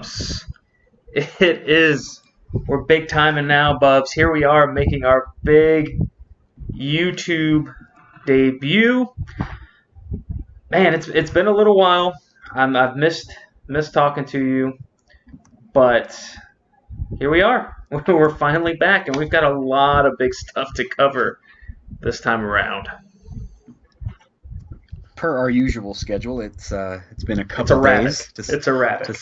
Bubs, it is. We're big timing now, Bubs. Here we are making our big YouTube debut. Man, it's been a little while. I've missed talking to you, but here we are. We're finally back, and we've got a lot of big stuff to cover this time around. Per our usual schedule, it's been a couple days. It's erratic.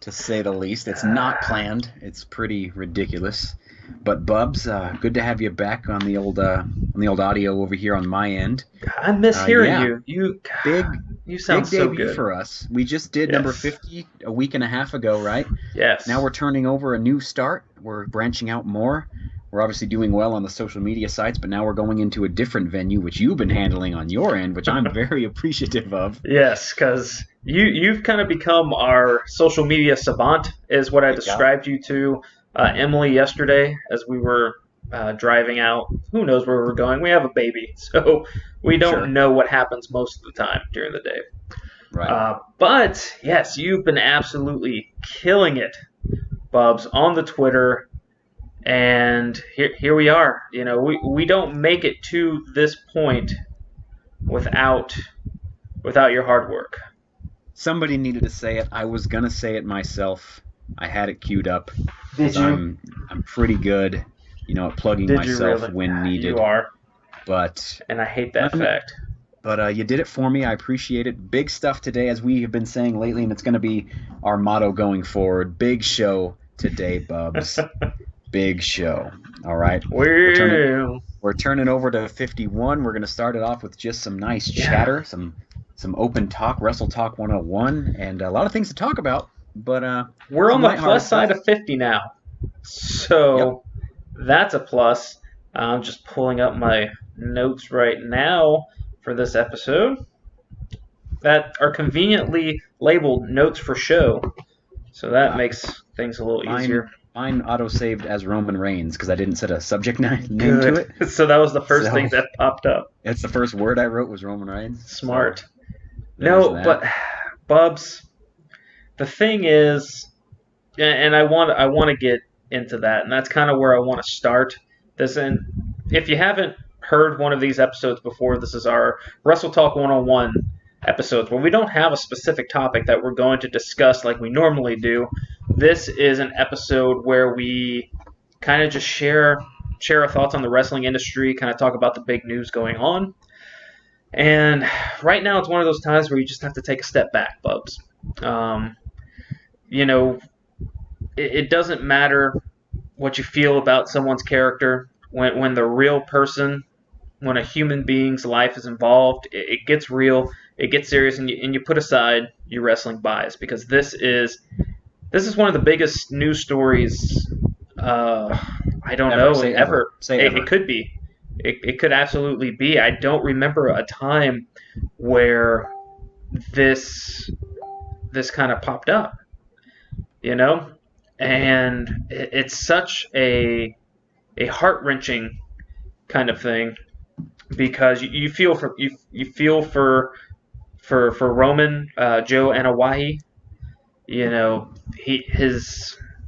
To say the least. It's not planned. It's pretty ridiculous. But Bubs, good to have you back on the old audio over here on my end. I miss hearing you. You sound big so debut good for us. We just did number 50 a week and a half ago, right? Yes. Now we're turning over a new start. We're branching out more. We're obviously doing well on the social media sites, but now we're going into a different venue, which you've been handling on your end, which I'm very appreciative of. Yes, because you've kind of become our social media savant, is what I described you to Emily yesterday as we were driving out. Who knows where we're going? We have a baby, so we don't know what happens most of the time during the day. Right. But, yes, you've been absolutely killing it, Bubs, on the Twitter. And here we are. You know, we don't make it to this point without your hard work. Somebody needed to say it. I was gonna say it myself. I had it queued up. Did you? I'm pretty good, at plugging myself really? when needed. You are. And I hate that fact. But you did it for me. I appreciate it. Big stuff today, as we have been saying lately, and it's going to be our motto going forward. Big show today, Bubs. Big show. All right. We're turning over to 51. We're going to start it off with just some nice chatter, some open talk, Wrestle Talk 101, and a lot of things to talk about. But we're on the plus side of 50 now, so that's a plus. I'm just pulling up my notes right now for this episode that are conveniently labeled notes for show, so that makes things a little easier. Mine auto-saved as Roman Reigns because I didn't set a subject name to it. So that was the first thing that popped up. That's the first word I wrote was Roman Reigns. Smart. So but Bubs, the thing is, and I want to get into that, and that's kind of where I want to start this. And if you haven't heard one of these episodes before, this is our Wrestle Talk 101 episodes where we don't have a specific topic that we're going to discuss like we normally do. This is an episode where we kind of just share our thoughts on the wrestling industry, kind of talk about the big news going on. And right now it's one of those times where you just have to take a step back, Bubs. It doesn't matter what you feel about someone's character. When the real person, when a human being's life is involved, it gets real, it gets serious, and you put aside your wrestling bias, because this is one of the biggest news stories. I don't know ever. It could be. It could absolutely be. I don't remember a time where this kind of popped up. And it's such a heart-wrenching kind of thing, because you feel for Roman Joe Anawahi.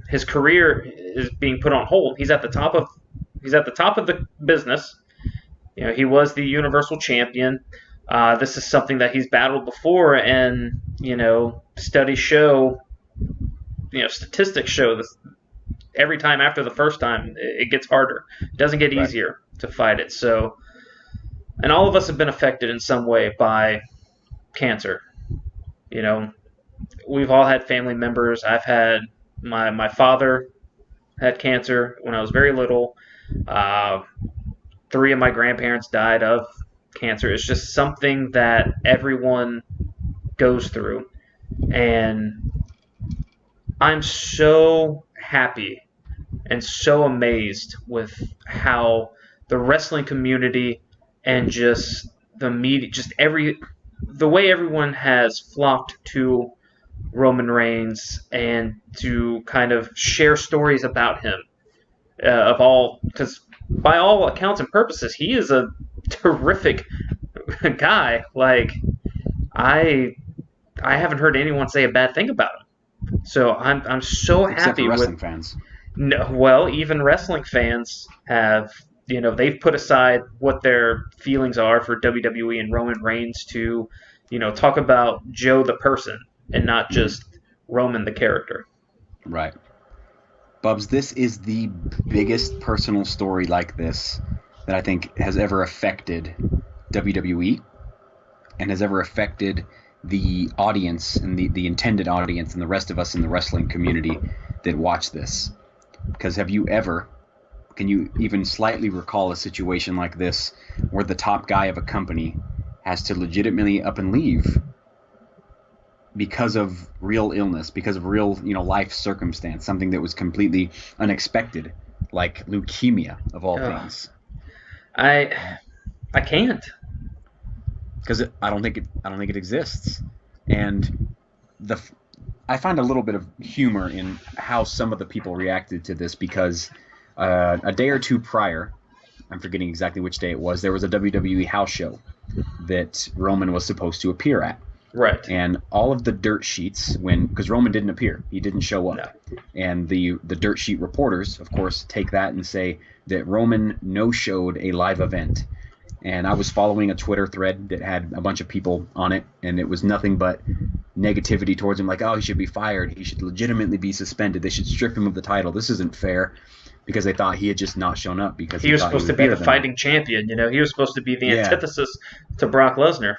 His career is being put on hold. He's at the top of the business. He was the Universal Champion. This is something that he's battled before, and studies show, statistics show this. Every time after the first time, it gets harder. It doesn't get easier to fight it. So, and all of us have been affected in some way by cancer. We've all had family members. I've had my father had cancer when I was very little. 3 of my grandparents died of cancer. It's just something that everyone goes through. And I'm so happy and so amazed with how the wrestling community and just the media, the way everyone has flocked to Roman Reigns and to kind of share stories about him, because by all accounts and purposes, he is a terrific guy. Like, I haven't heard anyone say a bad thing about him. So I'm so Except happy for wrestling with. fans. No, well, even wrestling fans have, they've put aside what their feelings are for WWE and Roman Reigns to, talk about Joe the person and not just Roman the character. Right. Bubs, this is the biggest personal story like this that I think has ever affected WWE and has ever affected the audience and the intended audience and the rest of us in the wrestling community that watch this. Because can you even slightly recall a situation like this where the top guy of a company has to legitimately up and leave because of real illness, because of real, life circumstance, something that was completely unexpected, like leukemia of all things? I can't. Because I don't think it exists, and I find a little bit of humor in how some of the people reacted to this because a day or two prior, I'm forgetting exactly which day it was, there was a WWE house show that Roman was supposed to appear at. Right. And all of the dirt sheets, because Roman didn't appear, he didn't show up. No. And the dirt sheet reporters, of course, take that and say that Roman no-showed a live event. And I was following a Twitter thread that had a bunch of people on it, and it was nothing but negativity towards him, like, oh, he should be fired, he should legitimately be suspended, they should strip him of the title, this isn't fair, because they thought he had just not shown up because he was supposed to be the fighting champion. He was supposed to be the antithesis to Brock Lesnar.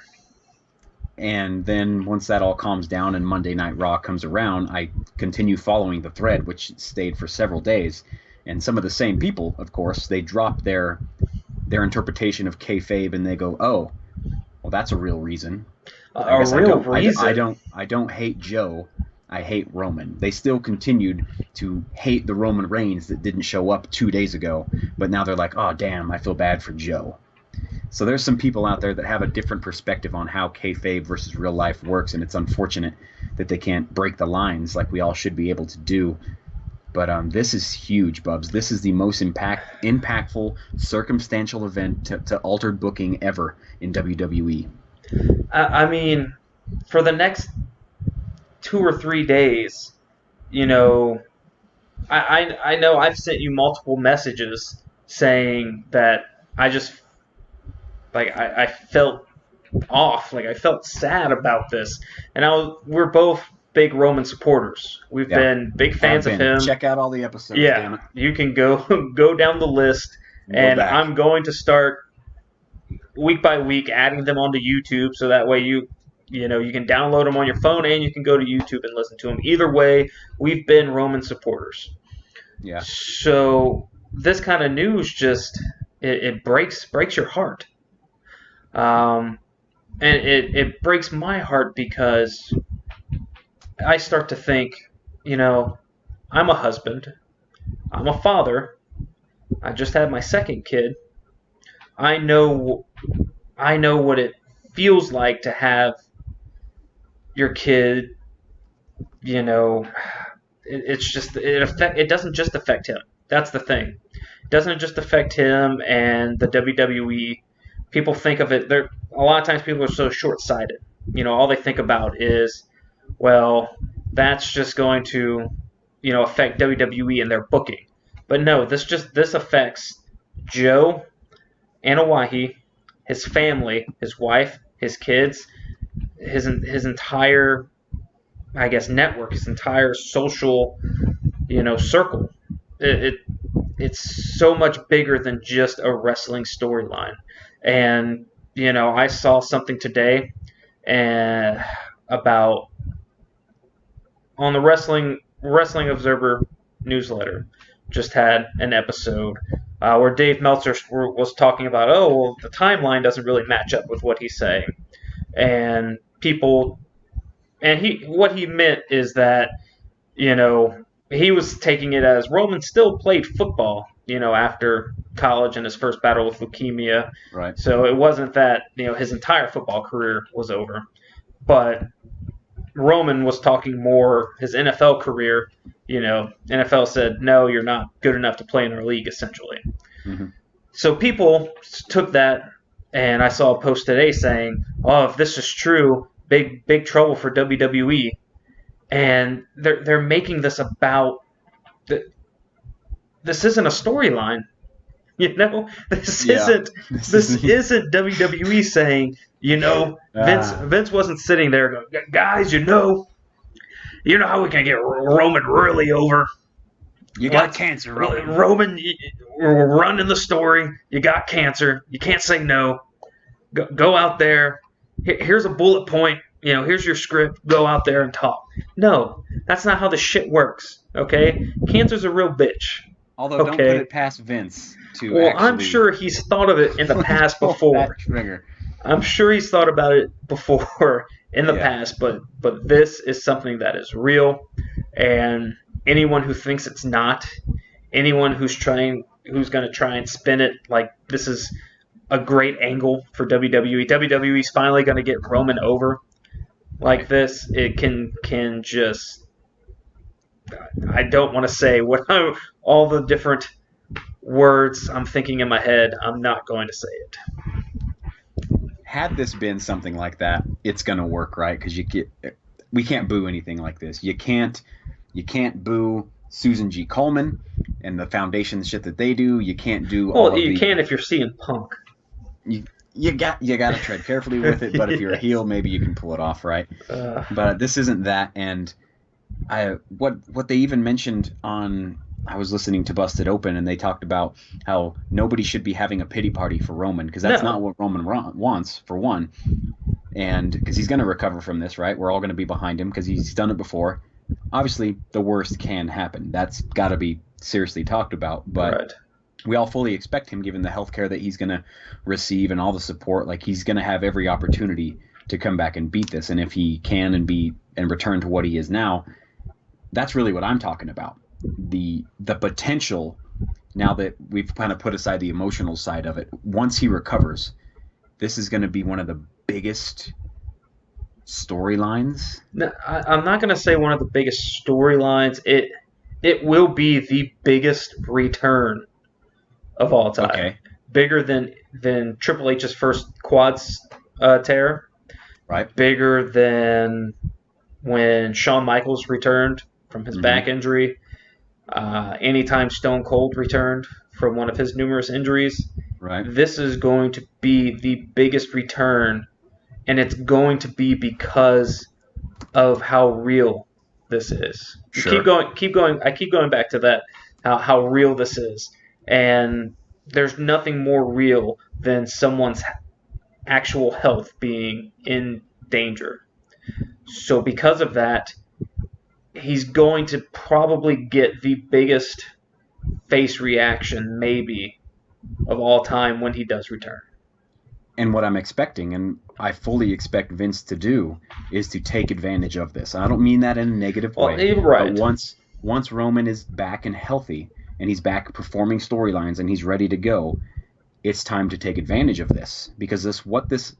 And then once that all calms down and Monday Night Raw comes around, I continue following the thread, which stayed for several days. And some of the same people, of course, they drop their interpretation of kayfabe and they go, "Oh, well, that's a real reason." A real reason. I don't hate Joe. I hate Roman. They still continued to hate the Roman Reigns that didn't show up 2 days ago, but now they're like, "Oh, damn, I feel bad for Joe." So there's some people out there that have a different perspective on how kayfabe versus real life works, and it's unfortunate that they can't break the lines like we all should be able to do. But this is huge, Bubs. This is the most impactful circumstantial event to altered booking ever in WWE. I mean, for the next 2 or 3 days, I know I've sent you multiple messages saying that I felt off, I felt sad about this, and we're both big Roman supporters. We've been big fans of him. Check out all the episodes. Yeah, damn it. You can go down the list, and I'm going to start week by week adding them onto YouTube, so that way you can download them on your phone and you can go to YouTube and listen to them. Either way, we've been Roman supporters. Yeah. So this kind of news just it breaks your heart. And it breaks my heart because I start to think, I'm a husband, I'm a father, I just had my second kid. I know what it feels like to have your kid. It doesn't just affect him. That's the thing. It doesn't just affect him and the WWE. People think of it. A lot of times people are so short-sighted. All they think about is, well, that's just going to, affect WWE and their booking. But no, this affects Joe Anoa'i, his family, his wife, his kids, his entire, I guess, network, his entire social, circle. It's so much bigger than just a wrestling storyline. And I saw something today about on the Wrestling Observer newsletter. Just had an episode where Dave Meltzer was talking about, the timeline doesn't really match up with what he's saying, and what he meant is that he was taking it as Roman still played football, after college and his first battle with leukemia. Right. So it wasn't that, his entire football career was over. But Roman was talking more his NFL career. NFL said, no, you're not good enough to play in our league, essentially. Mm-hmm. So people took that, and I saw a post today saying, if this is true, big trouble for WWE. and they're making this about this isn't a storyline. This isn't WWE saying, Vince wasn't sitting there going, guys, you know how we can get Roman really over. You got cancer, Roman. Roman, we're running the story. You got cancer. You can't say no. Go out there. Here's a bullet point. Here's your script. Go out there and talk. No, that's not how the shit works. Okay, cancer's a real bitch. Although don't put it past Vince to. Well, I'm sure he's thought of it in the past before. I'm sure he's thought about it before in the past, but this is something that is real, and anyone who thinks it's not, anyone who's going to try and spin it like this is a great angle for WWE. WWE's finally going to get Roman over like this. It can just. I don't want to say all the different words I'm thinking in my head. I'm not going to say it. Had this been something like that, it's going to work, right? Because we can't boo anything like this. You can't boo Susan G. Coleman and the foundation shit that they do. You can't do. Well, you can if you're CM Punk. You got to tread carefully with it. But if you're a heel, maybe you can pull it off, right? But this isn't that. And what they even mentioned on. I was listening to Busted Open, and they talked about how nobody should be having a pity party for Roman, because that's not what Roman wants, for one. And because he's going to recover from this, right? We're all going to be behind him because he's done it before. Obviously, the worst can happen. That's got to be seriously talked about. But we all fully expect him, given the health care that he's going to receive and all the support. Like, he's going to have every opportunity to come back and beat this. And if he can and return to what he is now, that's really what I'm talking about. The potential, now that we've kind of put aside the emotional side of it, once he recovers, this is going to be one of the biggest storylines. No, I'm not going to say one of the biggest storylines. It will be the biggest return of all time. Okay. Bigger than Triple H's first quads tear. Right. Bigger than when Shawn Michaels returned from his back injury. Anytime Stone Cold returned from one of his numerous injuries. Right. This is going to be the biggest return, and it's going to be because of how real this is. Sure. Keep going. I keep going back to that, how real this is. And there's nothing more real than someone's actual health being in danger. So because of that, he's going to probably get the biggest face reaction, maybe, of all time when he does return. And what I'm expecting, and I fully expect Vince to do, is to take advantage of this. I don't mean that in a negative way. Right. But once Roman is back and healthy, and he's back performing storylines, and he's ready to go, it's time to take advantage of this. Because what this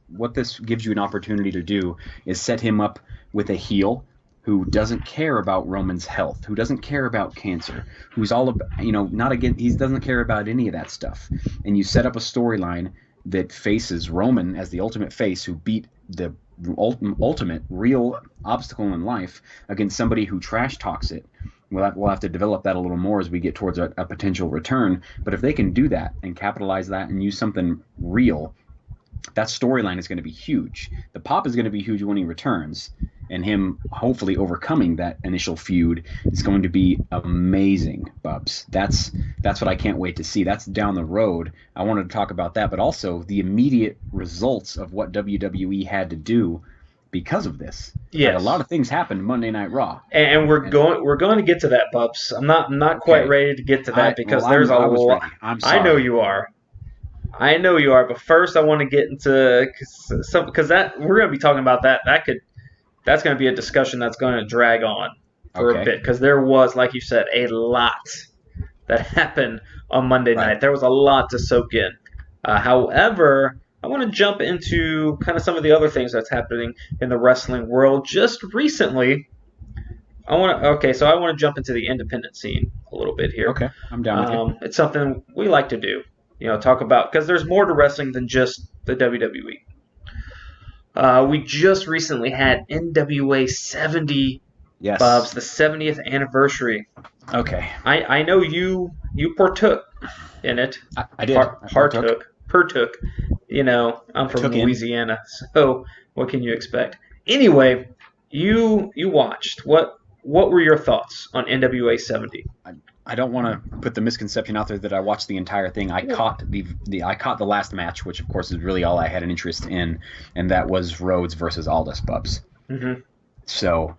gives you an opportunity to do is set him up with a heel who doesn't care about Roman's health, who doesn't care about cancer, who's all about, not again, he doesn't care about any of that stuff. And you set up a storyline that faces Roman as the ultimate face who beat the ultimate real obstacle in life against somebody who trash talks it. We'll have to develop that a little more as we get towards a potential return. But if they can do that and capitalize that and use something real, that storyline is going to be huge. The pop is going to be huge when he returns, and him hopefully overcoming that initial feud is going to be amazing, Bubs. That's what I can't wait to see. That's down the road. I wanted to talk about that, but also the immediate results of what WWE had to do because of this. Yes. Like, a lot of things happened Monday Night Raw, and we're going to get to that, Bubs. I'm not quite ready to get to that because there's a lot. I'm sorry. I know you are. But first I want to get into because that we're going to be talking about that. That's going to be a discussion that's going to drag on for a bit because there was, like you said, a lot that happened on Monday night. There was a lot to soak in. However, I want to jump into kind of some of the other things that's happening in the wrestling world just recently. I want to jump into the independent scene a little bit here. Okay, I'm down with you. It's something we like to do. Talk about, because there's more to wrestling than just the WWE. We just recently had NWA 70 Bob's the 70th anniversary. Okay. I know you partook in it. I did. Partook. You know, I'm from Louisiana, so what can you expect? Anyway, you watched. What were your thoughts on NWA 70? I don't want to put the misconception out there that I watched the entire thing. I caught the last match, which of course is really all I had an interest in, and that was Rhodes versus Aldis, Bubs. Mm-hmm. So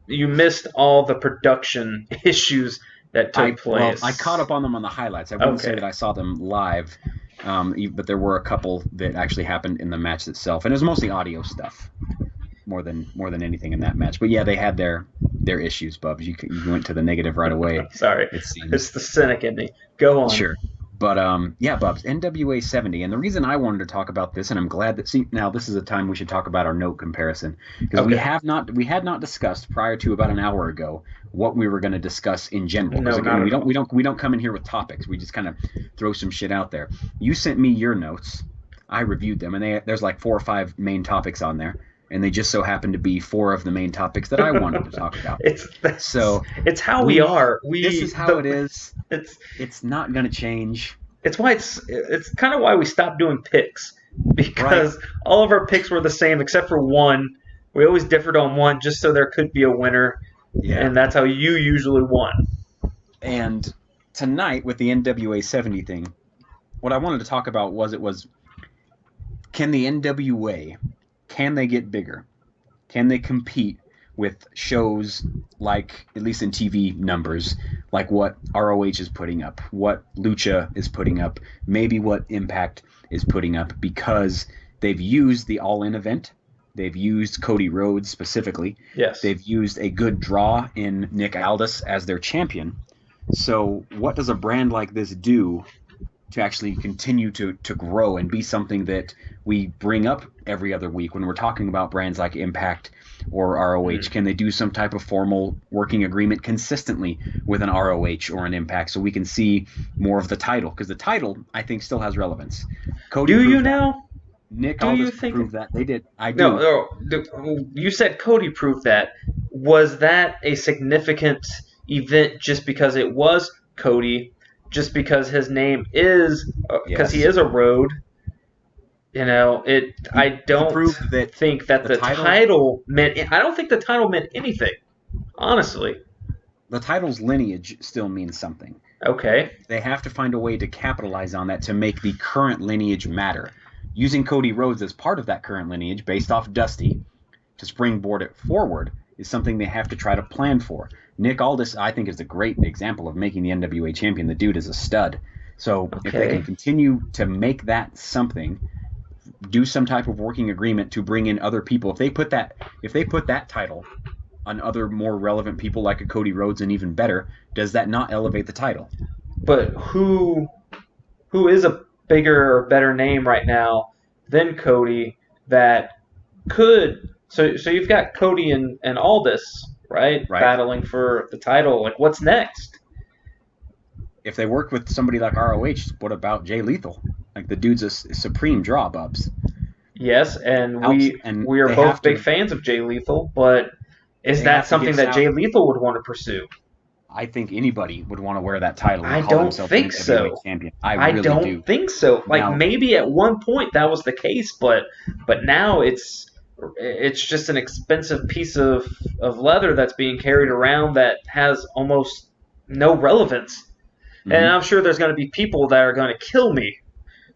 you missed all the production issues that took place? Well, I caught up on them on the highlights. I wouldn't say that I saw them live, but there were a couple that actually happened in the match itself, and it was mostly audio stuff more than anything in that match. But yeah, they had their issues, Bubs. You went to the negative right away. Sorry, it's the cynic in me. Go on. Sure. But yeah, Bubs, NWA 70, and the reason I wanted to talk about this, and I'm glad that now this is a time we should talk about our note comparison, because we had not discussed prior to about an hour ago what we were going to discuss in general. No, again, we don't come in here with topics. We just kind of throw some shit out there. You sent me your notes, I reviewed them, and there's like 4 or 5 main topics on there. And they just so happen to be 4 of the main topics that I wanted to talk about. It's how we are. This is how it is. It's not going to change. It's kind of why we stopped doing picks, because all of our picks were the same except for one. We always differed on one just so there could be a winner, and that's how you usually won. And tonight with the NWA 70 thing, what I wanted to talk about was can the NWA, can they get bigger? Can they compete with shows like, at least in TV numbers, like what ROH is putting up, what Lucha is putting up, maybe what Impact is putting up, because they've used the All-In event. They've used Cody Rhodes specifically. Yes. They've used a good draw in Nick Aldis as their champion. So what does a brand like this do to actually continue to grow and be something that we bring up every other week when we're talking about brands like Impact or ROH? Can they do some type of formal working agreement consistently with an ROH or an Impact so we can see more of the title? Because the title, I think, still has relevance. Cody, do you now? Nick Aldis proved that. They did. I do. No, you said Cody proved that. Was that a significant event just because it was Cody? Just because his name is, because he is a road, you know, I don't think that the title meant. I don't think the title meant anything, honestly. The title's lineage still means something. Okay. They have to find a way to capitalize on that to make the current lineage matter. Using Cody Rhodes as part of that current lineage, based off Dusty, to springboard it forward is something they have to try to plan for. Nick Aldis, I think, is a great example of making the NWA champion. The dude is a stud. So if they can continue to make that something, do some type of working agreement to bring in other people. If they put that title on other more relevant people like a Cody Rhodes, and even better, does that not elevate the title? But who is a bigger or better name right now than Cody that could? So you've got Cody and Aldis. Right? Battling for the title. Like, what's next? If they work with somebody like ROH, what about Jay Lethal? Like, the dude's a supreme draw, Bubs. Yes, and we are both big fans of Jay Lethal, but is that something that Jay Lethal would want to pursue? I think anybody would want to wear that title. I don't think so. Champion. I really don't think so. Like, now, maybe at one point that was the case, but now it's just an expensive piece of leather that's being carried around that has almost no relevance. Mm-hmm. And I'm sure there's going to be people that are going to kill me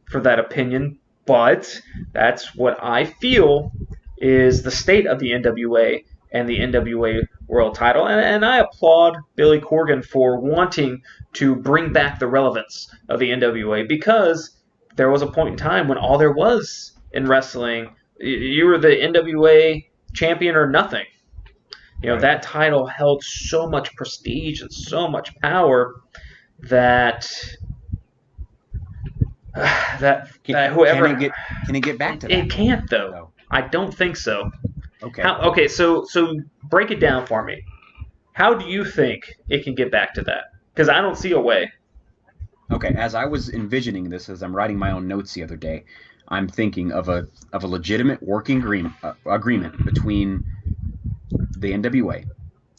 for that opinion, but that's what I feel is the state of the NWA and the NWA World title. And I applaud Billy Corgan for wanting to bring back the relevance of the NWA, because there was a point in time when all there was in wrestling, you were the NWA champion or nothing. You know, that title held so much prestige and so much power that whoever can it get back to that? It can't, though. No. I don't think so. Okay. So break it down for me. How do you think it can get back to that? Because I don't see a way. Okay, as I was envisioning this, as I'm writing my own notes the other day, I'm thinking of a legitimate working agreement between the NWA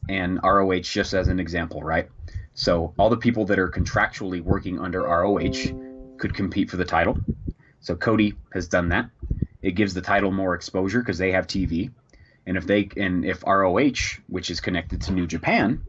and ROH just as an example, right? So all the people that are contractually working under ROH could compete for the title. So Cody has done that. It gives the title more exposure because they have TV. And if ROH, which is connected to New Japan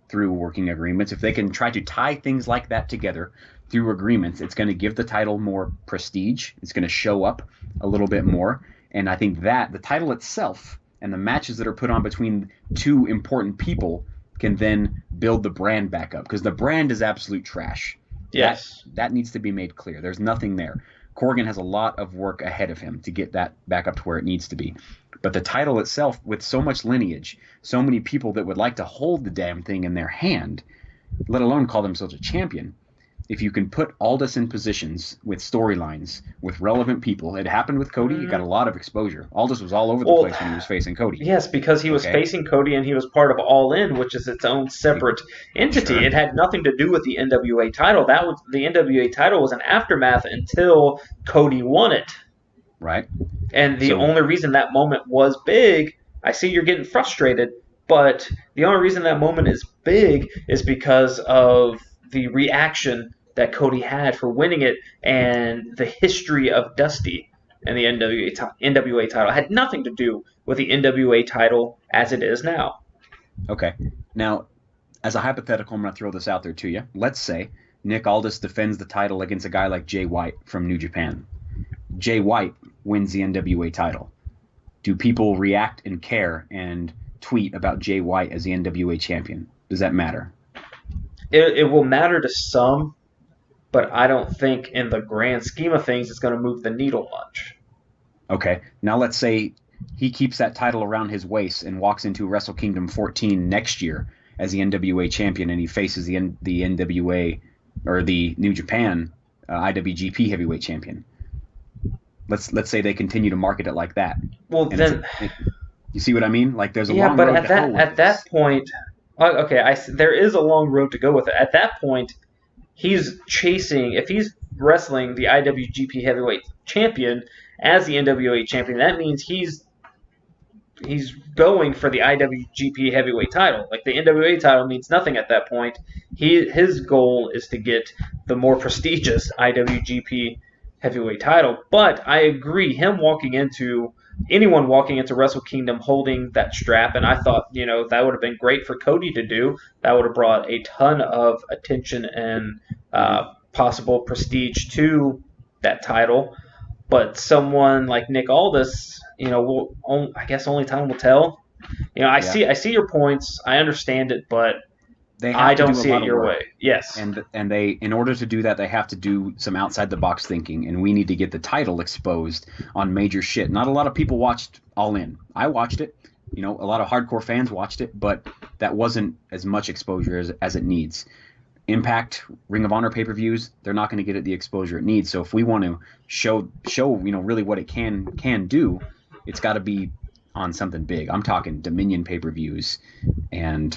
through working agreements, if they can try to tie things like that together through agreements, it's going to give the title more prestige. It's going to show up a little bit more. And I think that the title itself and the matches that are put on between two important people can then build the brand back up, because the brand is absolute trash. Yes. That needs to be made clear. There's nothing there. Corgan has a lot of work ahead of him to get that back up to where it needs to be. But the title itself, with so much lineage, so many people that would like to hold the damn thing in their hand, let alone call themselves a champion, if you can put Aldis in positions with storylines, with relevant people, it happened with Cody, you got a lot of exposure. Aldis was all over the place when he was facing Cody. Yes, because he was facing Cody and he was part of All In, which is its own separate entity. Sure. It had nothing to do with the NWA title. The NWA title was an aftermath until Cody won it. Right. And the only reason that moment was big, I see you're getting frustrated, but the only reason that moment is big is because of the reaction that Cody had for winning it and the history of Dusty and the NWA title. It had nothing to do with the NWA title as it is now. Okay. Now, as a hypothetical, I'm going to throw this out there to you. Let's say Nick Aldis defends the title against a guy like Jay White from New Japan. Jay White wins the NWA title. Do people react and care and tweet about Jay White as the NWA champion? Does that matter? It will matter to some, but I don't think in the grand scheme of things it's going to move the needle much. Okay. Now let's say he keeps that title around his waist and walks into Wrestle Kingdom 14 next year as the NWA champion, and he faces the NWA or the New Japan IWGP heavyweight champion. Let's say they continue to market it like that. Well, and then you see what I mean? Like there's a long road to go with at that point. Okay, there is a long road to go with it. At that point, he's chasing, if he's wrestling the IWGP Heavyweight Champion as the NWA Champion, that means he's going for the IWGP Heavyweight title. Like the NWA title means nothing at that point. His goal is to get the more prestigious IWGP Heavyweight title. But I agree, anyone walking into Wrestle Kingdom holding that strap, and I thought, that would have been great for Cody to do. That would have brought a ton of attention and possible prestige to that title. But someone like Nick Aldis, I guess only time will tell. I see your points. I understand it, but I don't see it your way. Yes. And they, in order to do that, they have to do some outside the box thinking, and we need to get the title exposed on major shit. Not a lot of people watched All In. I watched it. A lot of hardcore fans watched it, but that wasn't as much exposure as it needs. Impact, Ring of Honor pay-per-views, they're not going to get it the exposure it needs. So if we want to show really what it can do, it's got to be on something big. I'm talking Dominion pay-per-views and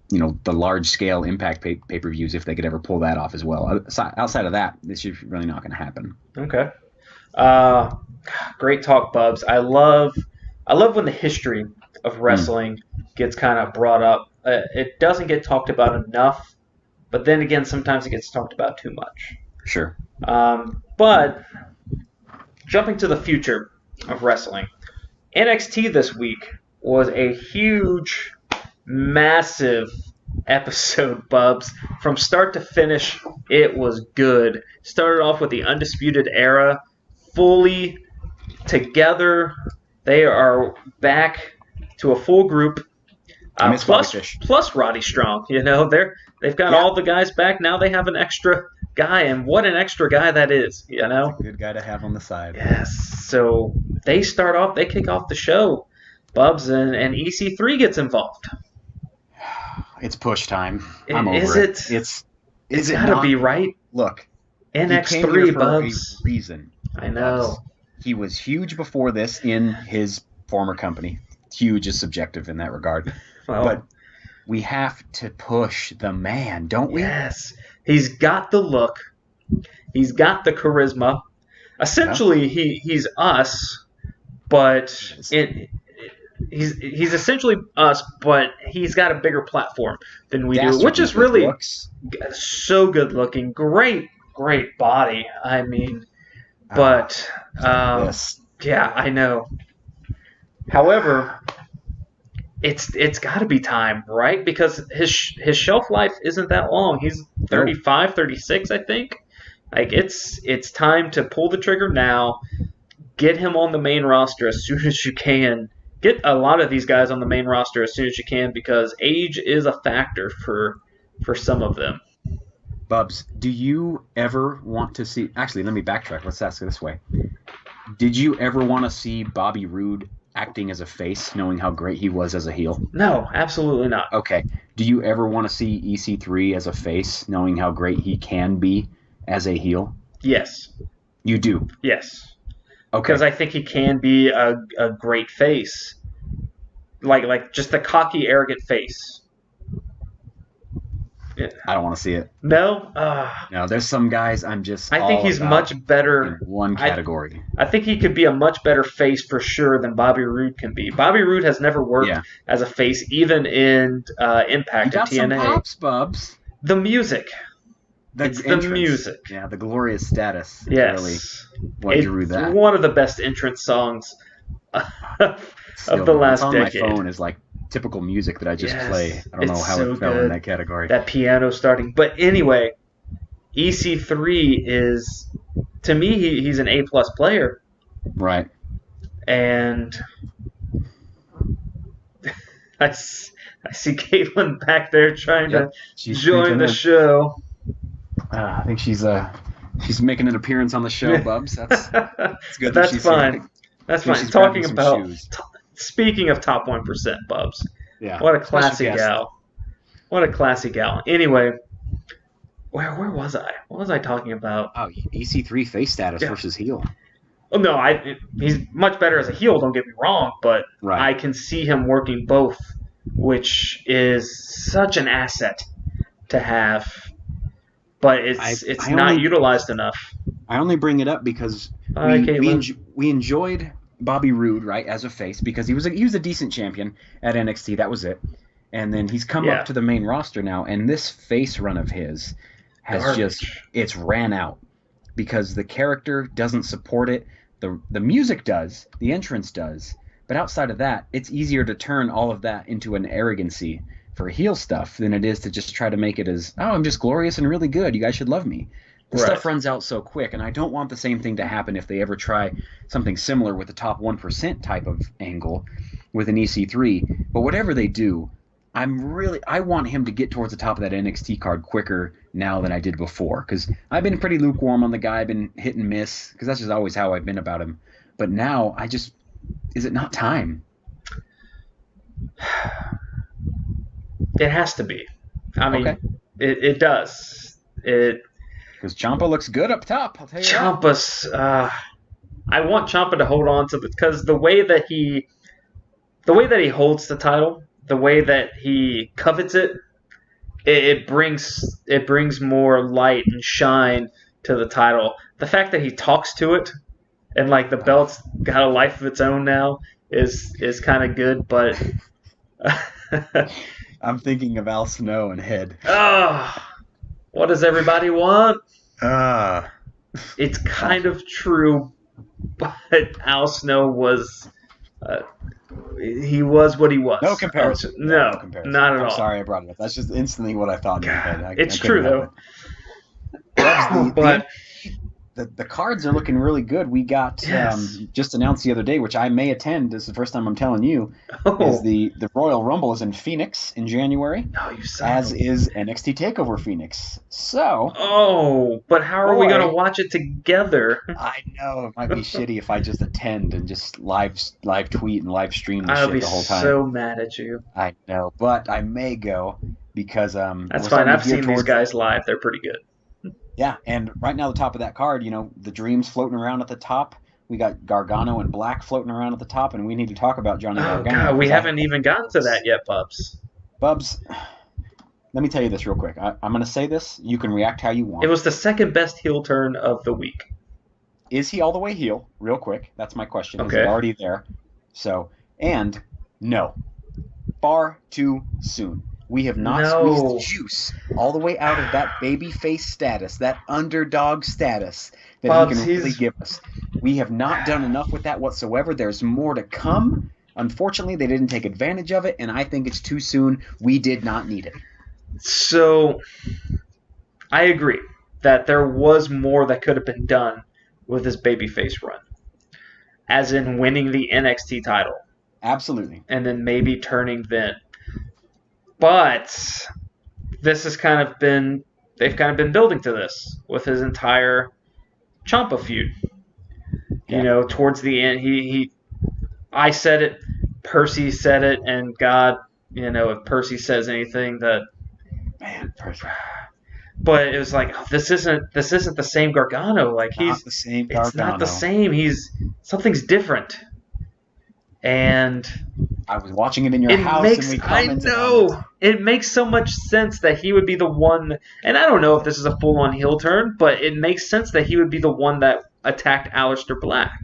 the large-scale Impact pay-per-views, if they could ever pull that off as well. Outside of that, this is really not going to happen. Okay. Great talk, Bubs. I love when the history of wrestling gets kind of brought up. It doesn't get talked about enough, but then again, sometimes it gets talked about too much. Sure. But jumping to the future of wrestling, NXT this week was a huge, massive episode, Bubs. From start to finish, it was good. Started off with the Undisputed Era fully together. They are back to a full group. Plus Roddy Strong. They've got all the guys back. Now they have an extra guy, and what an extra guy that is. That's a good guy to have on the side. Yes. So they kick off the show, Bubs, and EC3 gets involved. It's push time. I'm over it. It's gotta be right. Look, NX3, Bubs. A reason. I know. He was huge before this in his former company. Huge is subjective in that regard. Well, but we have to push the man, don't we? Yes. He's got the look. He's got the charisma. Essentially, he's us, but he's essentially us, but he's got a bigger platform than we do, which Dastardly is good really looks. so good looking. Great body. I mean, but This. yeah, I know. However, it's got to be time, right? Because his shelf life isn't that long. He's Nope. 35, 36, I think. Like it's time to pull the trigger now. Get him on the main roster as soon as you can. Get a lot of these guys on the main roster as soon as you can because age is a factor for some of them. Bubs, do you ever want to see? Actually, let me backtrack. Let's ask it this way: did you ever want to see Bobby Roode acting as a face, knowing how great he was as a heel? No, absolutely not. Okay. Do you ever want to see EC3 as a face, knowing how great he can be as a heel? Yes. You do? Yes. Okay. Because I think he can be a great face. Like just a cocky, arrogant face. Yeah. I don't want to see it. No? No, there's some guys I'm just I think he's much better in one category. I think he could be a much better face for sure than Bobby Roode can be. Bobby Roode has never worked as a face, even in Impact you got and TNA. Some pops, Bubs. The music. It's the music. Yeah, the glorious status. Yes. Really what drew that. One of the best entrance songs of the last decade. On my phone is like typical music that I just play. I don't know how it fell in that category. That piano starting. But anyway, EC3 is, to me, he's an A+ player. Right. And I see Caitlin back there trying to join the show. I think she's making an appearance on the show, Bubs. That's good. That's fine. Here. That's fine. Talking about speaking of top 1%, Bubs. Yeah. What a classy gal. What a classy gal. Anyway, where was I? What was I talking about? Oh, EC3 face status versus heel. Oh no, he's much better as a heel. Don't get me wrong, but I can see him working both, which is such an asset to have. But it's not utilized enough. I only bring it up because we enjoyed Bobby Roode, right, as a face because he was a decent champion at NXT. That was it. And then he's come up to the main roster now, and this face run of his has it's ran out because the character doesn't support it. The music does, the entrance does, but outside of that, it's easier to turn all of that into an arrogancy for heel stuff than it is to just try to make it as, oh, I'm just glorious and really good. You guys should love me. The stuff runs out so quick, and I don't want the same thing to happen if they ever try something similar with the top 1% type of angle with an EC3. But whatever they do, I want him to get towards the top of that NXT card quicker now than I did before, because I've been pretty lukewarm on the guy. I've been hit and miss, because that's just always how I've been about him. But now, is it not time? It has to be. I mean, it does. Because Ciampa looks good up top. I'll tell you Ciampa's. I want Ciampa to hold on to it because the way that he holds the title, the way that he covets it, it brings more light and shine to the title. The fact that he talks to it, and like the belt's got a life of its own now, is kind of good. But I'm thinking of Al Snow and Head. What does everybody want? It's kind of true, but Al Snow was he was what he was. No comparison. No comparison. Not at all. I'm sorry I brought it up. That's just instantly what I thought in my head. It's true though. But the cards are looking really good. We got just announced the other day, which I may attend. This is the first time I'm telling you. Is the Royal Rumble is in Phoenix in January. As is NXT TakeOver Phoenix. So. But how are we going to watch it together? I know it might be shitty if I just attend and just live tweet and live stream the shit the whole time. I'll be so mad at you. I know, but I may go because that's fine. I've seen these guys live. They're pretty good. Yeah, and right now the top of that card, the Dreams floating around at the top. We got Gargano and Black floating around at the top, and we need to talk about Johnny Gargano. God, we haven't even gotten to that yet, Bubs. Bubs, let me tell you this real quick. I'm going to say this. You can react how you want. It was the second best heel turn of the week. Is he all the way heel? Real quick. That's my question. Okay. Is he already there? So, and No. Far too soon. We have not squeezed the juice all the way out of that babyface status, that underdog status that he can really give us. We have not done enough with that whatsoever. There's more to come. Unfortunately, they didn't take advantage of it, and I think it's too soon. We did not need it. So, I agree that there was more that could have been done with this babyface run. As in winning the NXT title. Absolutely. And then maybe turning Vin. But this has kind of been, they've kind of been building to this with his entire Ciampa feud. Yeah. You know, towards the end, I said it, Percy said it, and God, you know, if Percy says anything that, man, Percy. But it was like, oh, this isn't the same Gargano. Like not the same Gargano. It's not the same. Something's different. And I was watching it in your house, and we commented on it. It makes so much sense that he would be the one, and I don't know if this is a full-on heel turn, but it makes sense that he would be the one that attacked Aleister Black.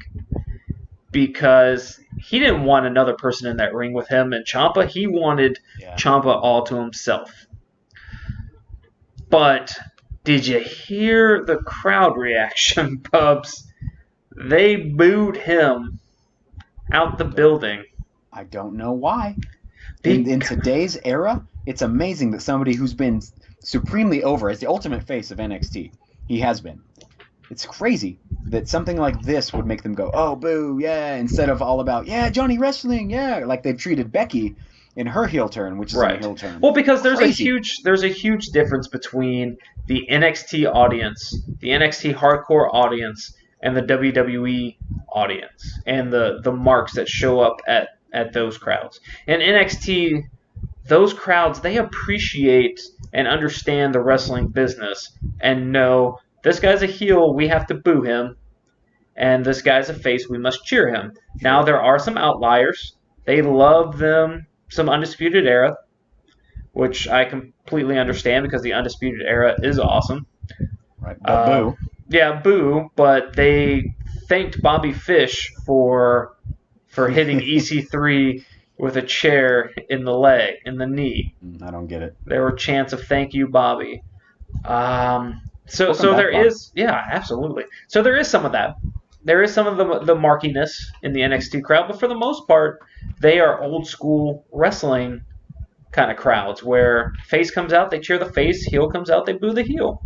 Because he didn't want another person in that ring with him and Ciampa. He wanted Ciampa all to himself. But did you hear the crowd reaction, Bubs? They booed him out the building. I don't know why. In today's era, it's amazing that somebody who's been supremely over as the ultimate face of NXT, he has been. It's crazy that something like this would make them go, oh, boo, yeah, instead of all about, yeah, Johnny Wrestling, yeah, like they've treated Becky in her heel turn, which is a heel turn. Well, because there's a huge difference between the NXT audience, the NXT hardcore audience, and the WWE audience, and the marks that show up at those crowds. In NXT, those crowds, they appreciate and understand the wrestling business and know this guy's a heel, we have to boo him, and this guy's a face, we must cheer him. Now, there are some outliers. They love them some Undisputed Era, which I completely understand because the Undisputed Era is awesome. Right, but boo. Yeah, boo, but they thanked Bobby Fish for hitting EC3 with a chair in the knee. I don't get it. There were chants of thank you, Bobby. So there is, absolutely. So there is some of that. There is some of the markiness in the NXT crowd, but for the most part, they are old school wrestling kind of crowds where face comes out, they cheer the face, heel comes out, they boo the heel.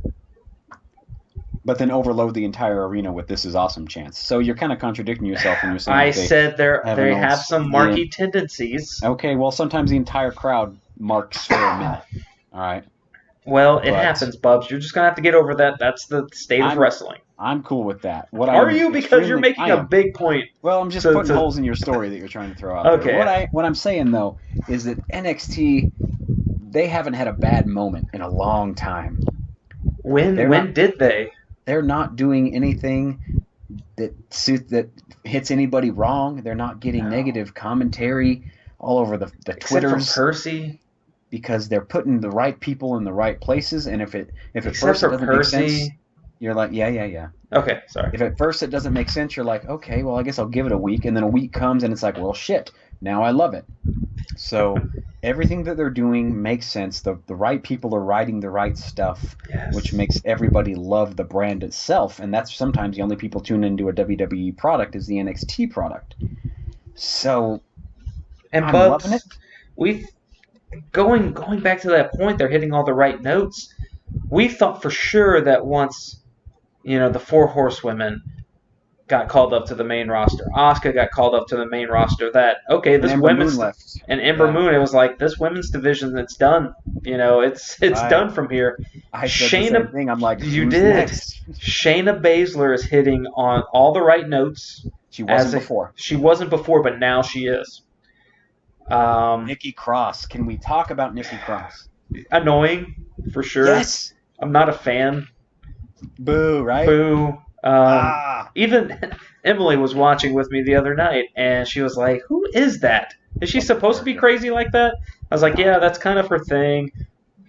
But then overload the entire arena with "This is awesome" chants. So you're kind of contradicting yourself when you're saying I said they have some marky tendencies. Okay, well sometimes the entire crowd marks for a minute. All right. Well, it happens, Bubs. You're just going to have to get over that. That's the state of wrestling. I'm cool with that. Are you? Because you're making a big point. Well, I'm just putting holes in your story that you're trying to throw out there. What I'm saying, though, is that NXT, they haven't had a bad moment in a long time. When did they? They're not doing anything that hits anybody wrong. They're not getting negative commentary all over the Twitters. Except for Percy. Because they're putting the right people in the right places, and if at first it doesn't make sense, you're like, yeah. Okay, sorry. If at first it doesn't make sense, you're like, okay, well, I guess I'll give it a week, and then a week comes, and it's like, well, shit, now I love it. So everything that they're doing makes sense. The right people are writing the right stuff, which makes everybody love the brand itself, and that's sometimes the only people tune into a WWE product is the NXT product. So I'm loving it. Going back to that point, they're hitting all the right notes. We thought for sure that once, the 4 horsewomen got called up to the main roster, Asuka got called up to the main roster, that, okay, this women's... And Ember Moon, it was like, this women's division, it's done. It's done from here. I said the same thing. I'm like, you did. Next? Shayna Baszler is hitting on all the right notes. She wasn't before. She wasn't before, but now she is. Nikki Cross. Can we talk about Nikki Cross? Annoying, for sure. Yes. I'm not a fan. Boo, right? Boo. Even Emily was watching with me the other night, and she was like, who is that? Is she supposed to be crazy like that? I was like, yeah, that's kind of her thing.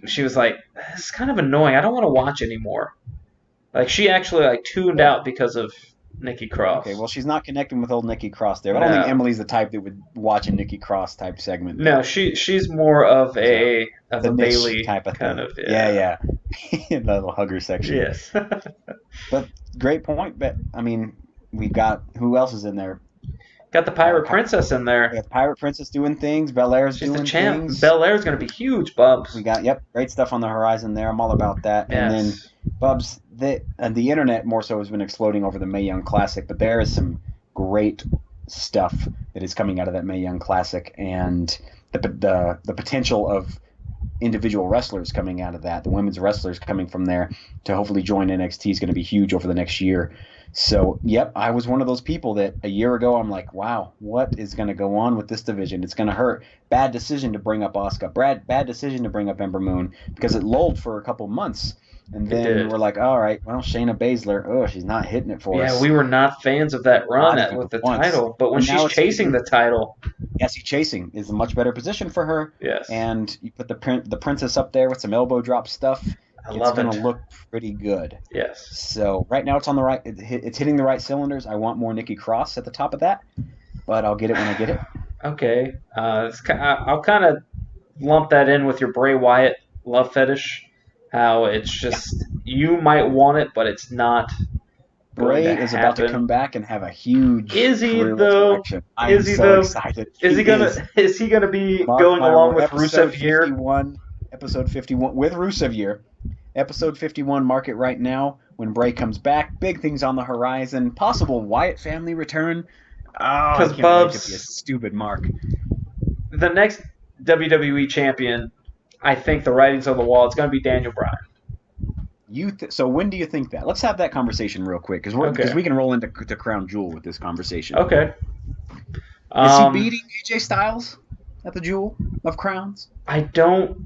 She was like, this is kind of annoying. I don't want to watch anymore. Like, she actually tuned out because of Nikki Cross. Okay, well, she's not connecting with old Nikki Cross there. I don't think Emily's the type that would watch a Nikki Cross type segment. No, she's more of a niche Bailey type of kind thing. of. Yeah. The little hugger section. Yes. But great point. But I mean, we've got who else is in there? Got the Pirate Princess in there. We got the Pirate Princess doing things. Belair's She's doing the champ. things. Belair's going to be huge, Bubs. We got great stuff on the horizon there. I'm all about that. Yes. And then Bubs, the internet more so has been exploding over the Mae Young Classic, but there is some great stuff that is coming out of that Mae Young Classic, and the potential of individual wrestlers coming out of that, the women's wrestlers coming from there to hopefully join NXT is going to be huge over the next year. So, I was one of those people that a year ago I'm like, wow, what is going to go on with this division? It's going to hurt. Bad decision to bring up Asuka. Bad decision to bring up Ember Moon because it lulled for a couple months. And then we're like, all right, well, Shayna Baszler, she's not hitting it for us. Yeah, we were not fans of that run with the title. But when she's chasing the title. Yes, chasing is a much better position for her. Yes. And you put the princess up there with some elbow drop stuff. It's going to look pretty good. Yes. So right now it's on the right. It's hitting the right cylinders. I want more Nikki Cross at the top of that, but I'll get it when I get it. Okay. I'll kind of lump that in with your Bray Wyatt love fetish. How it's just you might want it, but it's not. Bray is about to come back and have a huge. Is he though? I'm so excited. Is he gonna be going along with Rusev Year? Episode 51 with Rusev Year. Episode 51, mark it right now. When Bray comes back, big things on the horizon. Possible Wyatt family return. Oh, because Bubs, it be a stupid mark. The next WWE champion, I think the writing's on the wall. It's going to be Daniel Bryan. So when do you think that? Let's have that conversation real quick because we can roll into Crown Jewel with this conversation. Okay. Is he beating AJ Styles at the Jewel of Crowns? I don't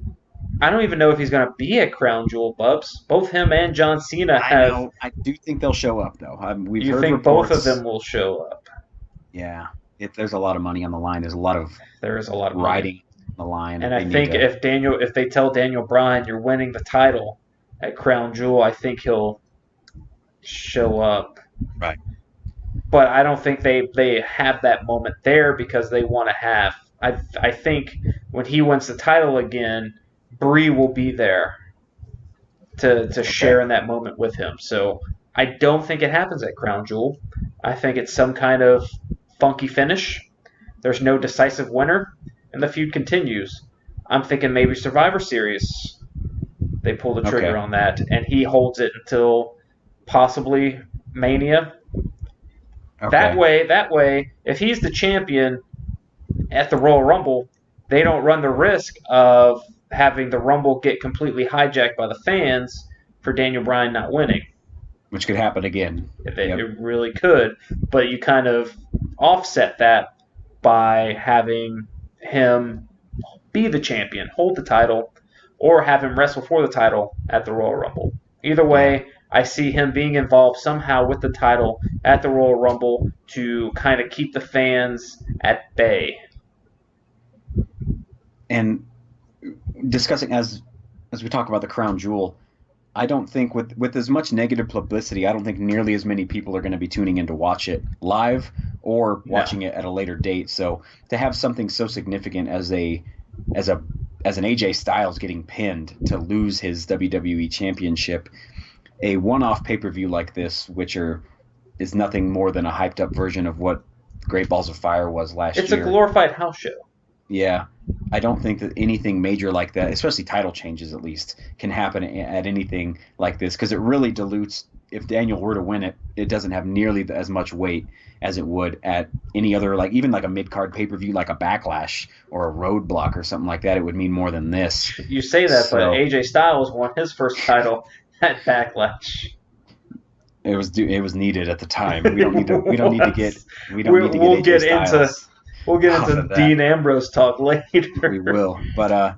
even know if he's going to be at Crown Jewel, Bubs. Both him and John Cena have. I know. I do think they'll show up, though. We've heard reports. Both of them will show up? Yeah. There's a lot of money on the line. There's a lot of riding on the line. And I think if they tell Daniel Bryan you're winning the title at Crown Jewel, I think he'll show up. Right. But I don't think they have that moment there because they want to have. I think when he wins the title again, Brie will be there to share in that moment with him. So I don't think it happens at Crown Jewel. I think it's some kind of funky finish. There's no decisive winner, and the feud continues. I'm thinking maybe Survivor Series. They pull the trigger on that, and he holds it until possibly Mania. Okay. That way, if he's the champion at the Royal Rumble, they don't run the risk of having the Rumble get completely hijacked by the fans for Daniel Bryan not winning. Which could happen again. It really could, but you kind of offset that by having him be the champion, hold the title, or have him wrestle for the title at the Royal Rumble. Either way, I see him being involved somehow with the title at the Royal Rumble to kind of keep the fans at bay. And discussing as we talk about the Crown Jewel, I don't think with as much negative publicity, I don't think nearly as many people are going to be tuning in to watch it live or watching it at a later date. So to have something so significant as an AJ Styles getting pinned to lose his WWE Championship, a one-off pay-per-view like this, is nothing more than a hyped-up version of what Great Balls of Fire was last year. It's a glorified house show. Yeah. I don't think that anything major like that, especially title changes at least, can happen at anything like this because it really dilutes. If Daniel were to win it, it doesn't have nearly as much weight as it would at any other, even a mid-card pay-per-view like a Backlash or a Roadblock or something like that. It would mean more than this. You say that, but AJ Styles won his first title at Backlash. It was needed at the time. We'll get into Dean Ambrose talk later. We will, but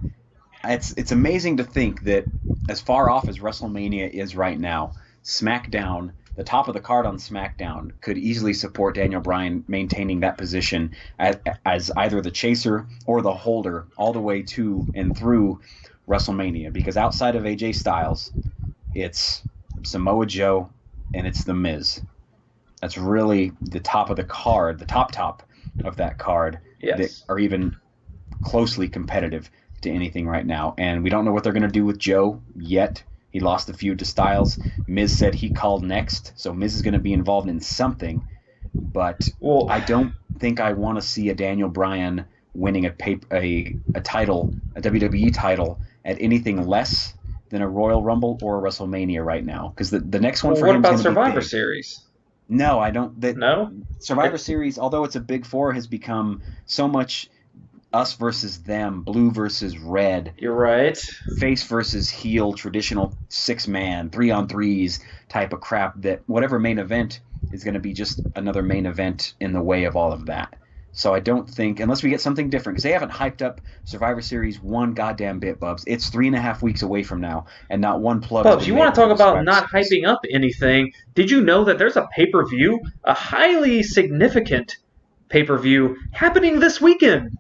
it's amazing to think that as far off as WrestleMania is right now, SmackDown, the top of the card on SmackDown, could easily support Daniel Bryan maintaining that position as either the chaser or the holder all the way to and through WrestleMania. Because outside of AJ Styles, it's Samoa Joe and it's The Miz. that's really the top of the card, the top of that card, that Yes. are even closely competitive to anything right now. And we don't know what they're going to do with Joe yet. He lost the feud to Styles. Miz said he called next, so Miz is going to be involved in something. But I don't think I want to see a Daniel Bryan winning a title, a WWE title, at anything less than a Royal Rumble or a WrestleMania right now. Because the next one for him is going to be big. What about Survivor Series? No, I don't. No? Survivor Series, although it's a big four, has become so much us versus them, blue versus red. You're right. Face versus heel, traditional 6-man, 3-on-3s type of crap, that whatever main event is going to be just another main event in the way of all of that. So I don't think, unless we get something different, because they haven't hyped up Survivor Series one goddamn bit, Bubs. It's 3.5 weeks away from now, and not one plug. Bubs, you want to talk about not hyping up anything? Did you know that there's a pay-per-view, a highly significant pay-per-view, happening this weekend?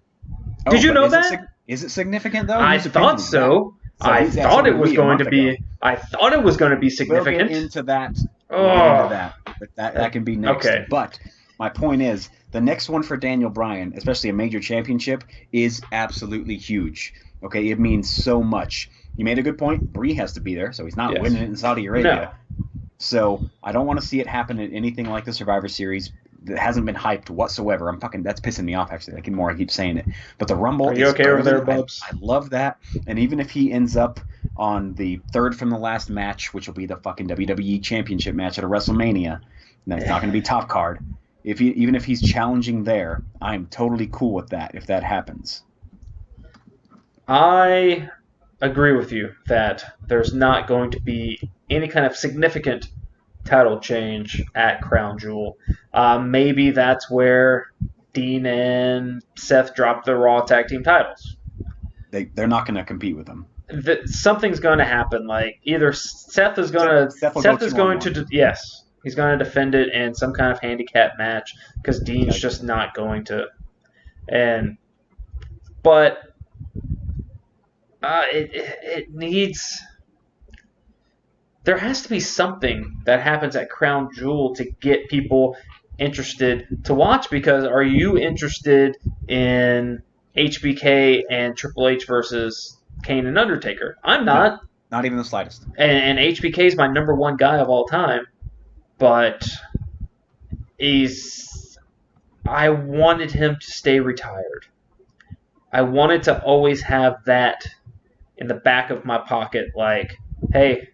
Did you know that? Is it significant though? I thought so. I thought it was going to be. I thought it was going to be significant. We'll get into that. But that can be next. Okay. But my point is, the next one for Daniel Bryan, especially a major championship, is absolutely huge. Okay, it means so much. You made a good point. Brie has to be there, so he's not winning it in Saudi Arabia. No. So I don't want to see it happen in anything like the Survivor Series. That hasn't been hyped whatsoever. That's pissing me off, actually. The more I keep saying it. But the Rumble. Are you okay over there, Bubs? I love that. And even if he ends up on the third from the last match, which will be the fucking WWE Championship match at a WrestleMania, and that's not going to be top card. Even if he's challenging there, I'm totally cool with that if that happens. I agree with you that there's not going to be any kind of significant title change at Crown Jewel. Maybe that's where Dean and Seth dropped the Raw Tag Team titles. They're not going to compete with them. Something's going to happen. Like either Seth is going to yes, he's going to defend it in some kind of handicap match because Dean's just not going to. But it needs. There has to be something that happens at Crown Jewel to get people interested to watch, because are you interested in HBK and Triple H versus Kane and Undertaker? I'm not. No, not even the slightest. And HBK is my number one guy of all time, but I wanted him to stay retired. I wanted to always have that in the back of my pocket, like, hey,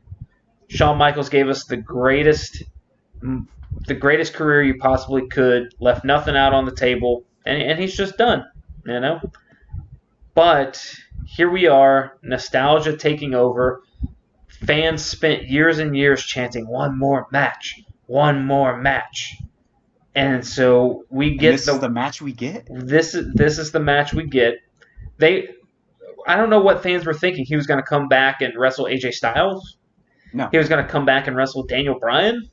Shawn Michaels gave us the greatest career you possibly could, left nothing out on the table, and he's just done, you know? But here we are, nostalgia taking over. Fans spent years and years chanting, one more match. And so we get this is the match we get? This is the match we get. I don't know what fans were thinking. He was going to come back and wrestle AJ Styles? No. He was going to come back and wrestle Daniel Bryan,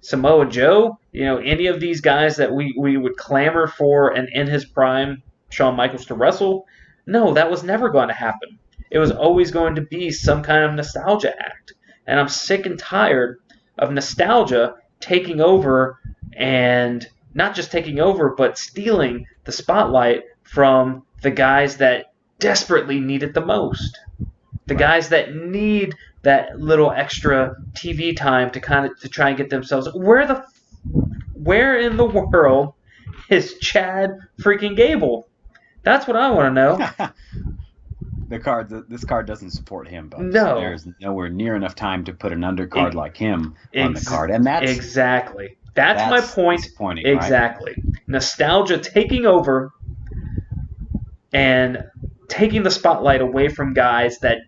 Samoa Joe, any of these guys that we would clamor for and in his prime, Shawn Michaels to wrestle. No, that was never going to happen. It was always going to be some kind of nostalgia act. And I'm sick and tired of nostalgia taking over, and not just taking over, but stealing the spotlight from the guys that desperately need it the most. The guys that need that little extra TV time to try and get themselves. Where in the world is Chad freaking Gable? That's what I want to know. This card doesn't support him, but no. There's nowhere near enough time to put an undercard like him on the card, and that's exactly my point. Exactly, right? Nostalgia taking over and taking the spotlight away from guys that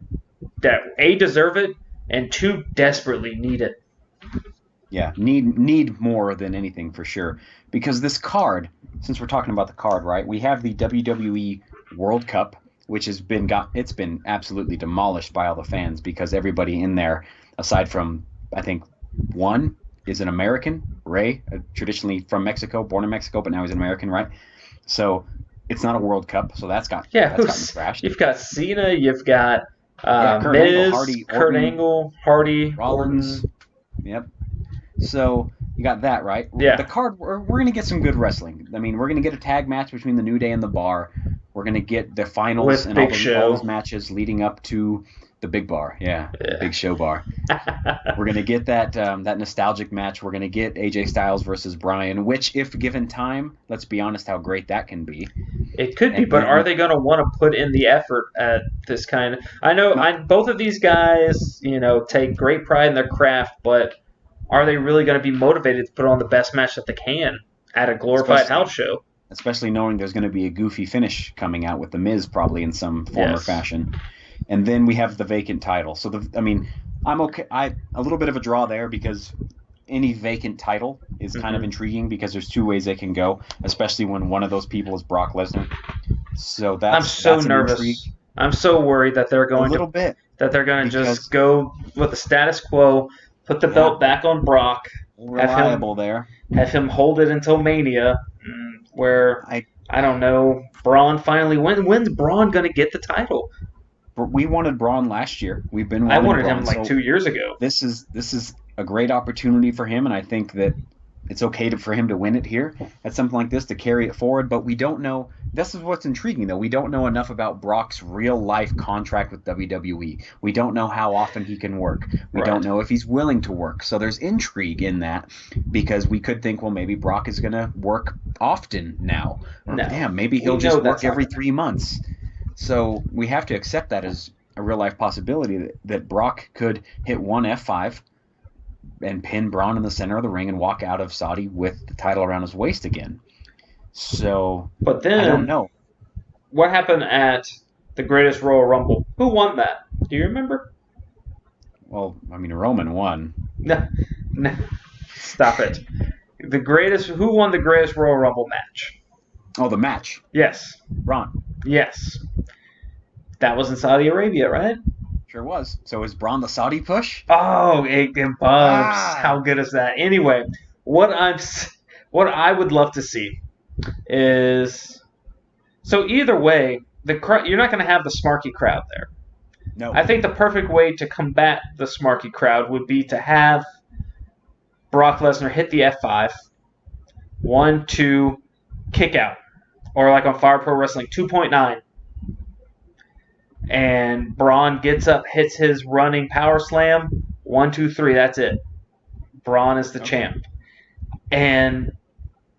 A, deserve it, and 2, desperately need it. Yeah, need more than anything for sure. Because this card, since we're talking about the card, right? We have the WWE World Cup, which has been absolutely demolished by all the fans, because everybody in there, aside from I think one, is an American, Ray, traditionally from Mexico, born in Mexico, but now he's an American, right? So it's not a World Cup, so that's gotten trashed. You've got Cena, you've got Miz, Kurt Angle, Hardy, Rollins. Yep. So You got that, right? Yeah. The card, we're going to get some good wrestling. I mean, we're going to get a tag match between the New Day and the Bar. We're going to get the finals With and Big all Show. those matches leading up to the Big Bar. Yeah. The Big Show Bar. We're going to get that nostalgic match. We're going to get AJ Styles versus Bryan, which, if given time, let's be honest how great that can be. It could be, but are they going to want to put in the effort at this kind of... I know both of these guys, take great pride in their craft, but are they really going to be motivated to put on the best match that they can at a glorified house show? Especially knowing there's going to be a goofy finish coming out with The Miz probably in some form or fashion. And then we have the vacant title. So, I'm okay. A little bit of a draw there because any vacant title is kind of intriguing because there's two ways they can go, especially when one of those people is Brock Lesnar. So I'm so nervous. I'm so worried that they're going to just go with the status quo, put the belt back on Brock, have him hold it until Mania, where I don't know. Braun finally when's Braun going to get the title? We wanted Braun last year. I wanted him 2 years ago. This is a great opportunity for him, and I think that it's okay for him to win it here at something like this to carry it forward. But we don't know. This is what's intriguing, though. We don't know enough about Brock's real-life contract with WWE. We don't know how often he can work. We don't know if he's willing to work. So there's intrigue in that because we could think, well, maybe Brock is going to work often now. Or, maybe he'll just work every 3 months. So we have to accept that as a real-life possibility that Brock could hit one F5 and pin Braun in the center of the ring and walk out of Saudi with the title around his waist again. So, but then, I don't know. What happened at the Greatest Royal Rumble? Who won that? Do you remember? Well, Roman won. No, stop it. Who won the Greatest Royal Rumble match? Oh, the match? Yes. Braun. Yes. That was in Saudi Arabia, right? Sure was. So is Braun the Saudi push? Oh, it bugs. How good is that? Anyway, what I would love to see is, so either way, you're not going to have the smarky crowd there. No. I think the perfect way to combat the smarky crowd would be to have Brock Lesnar hit the F5, 1, 2, kick out, or like on Fire Pro Wrestling 2.9. And Braun gets up, hits his running power slam. 1, 2, 3. That's it. Braun is the champ.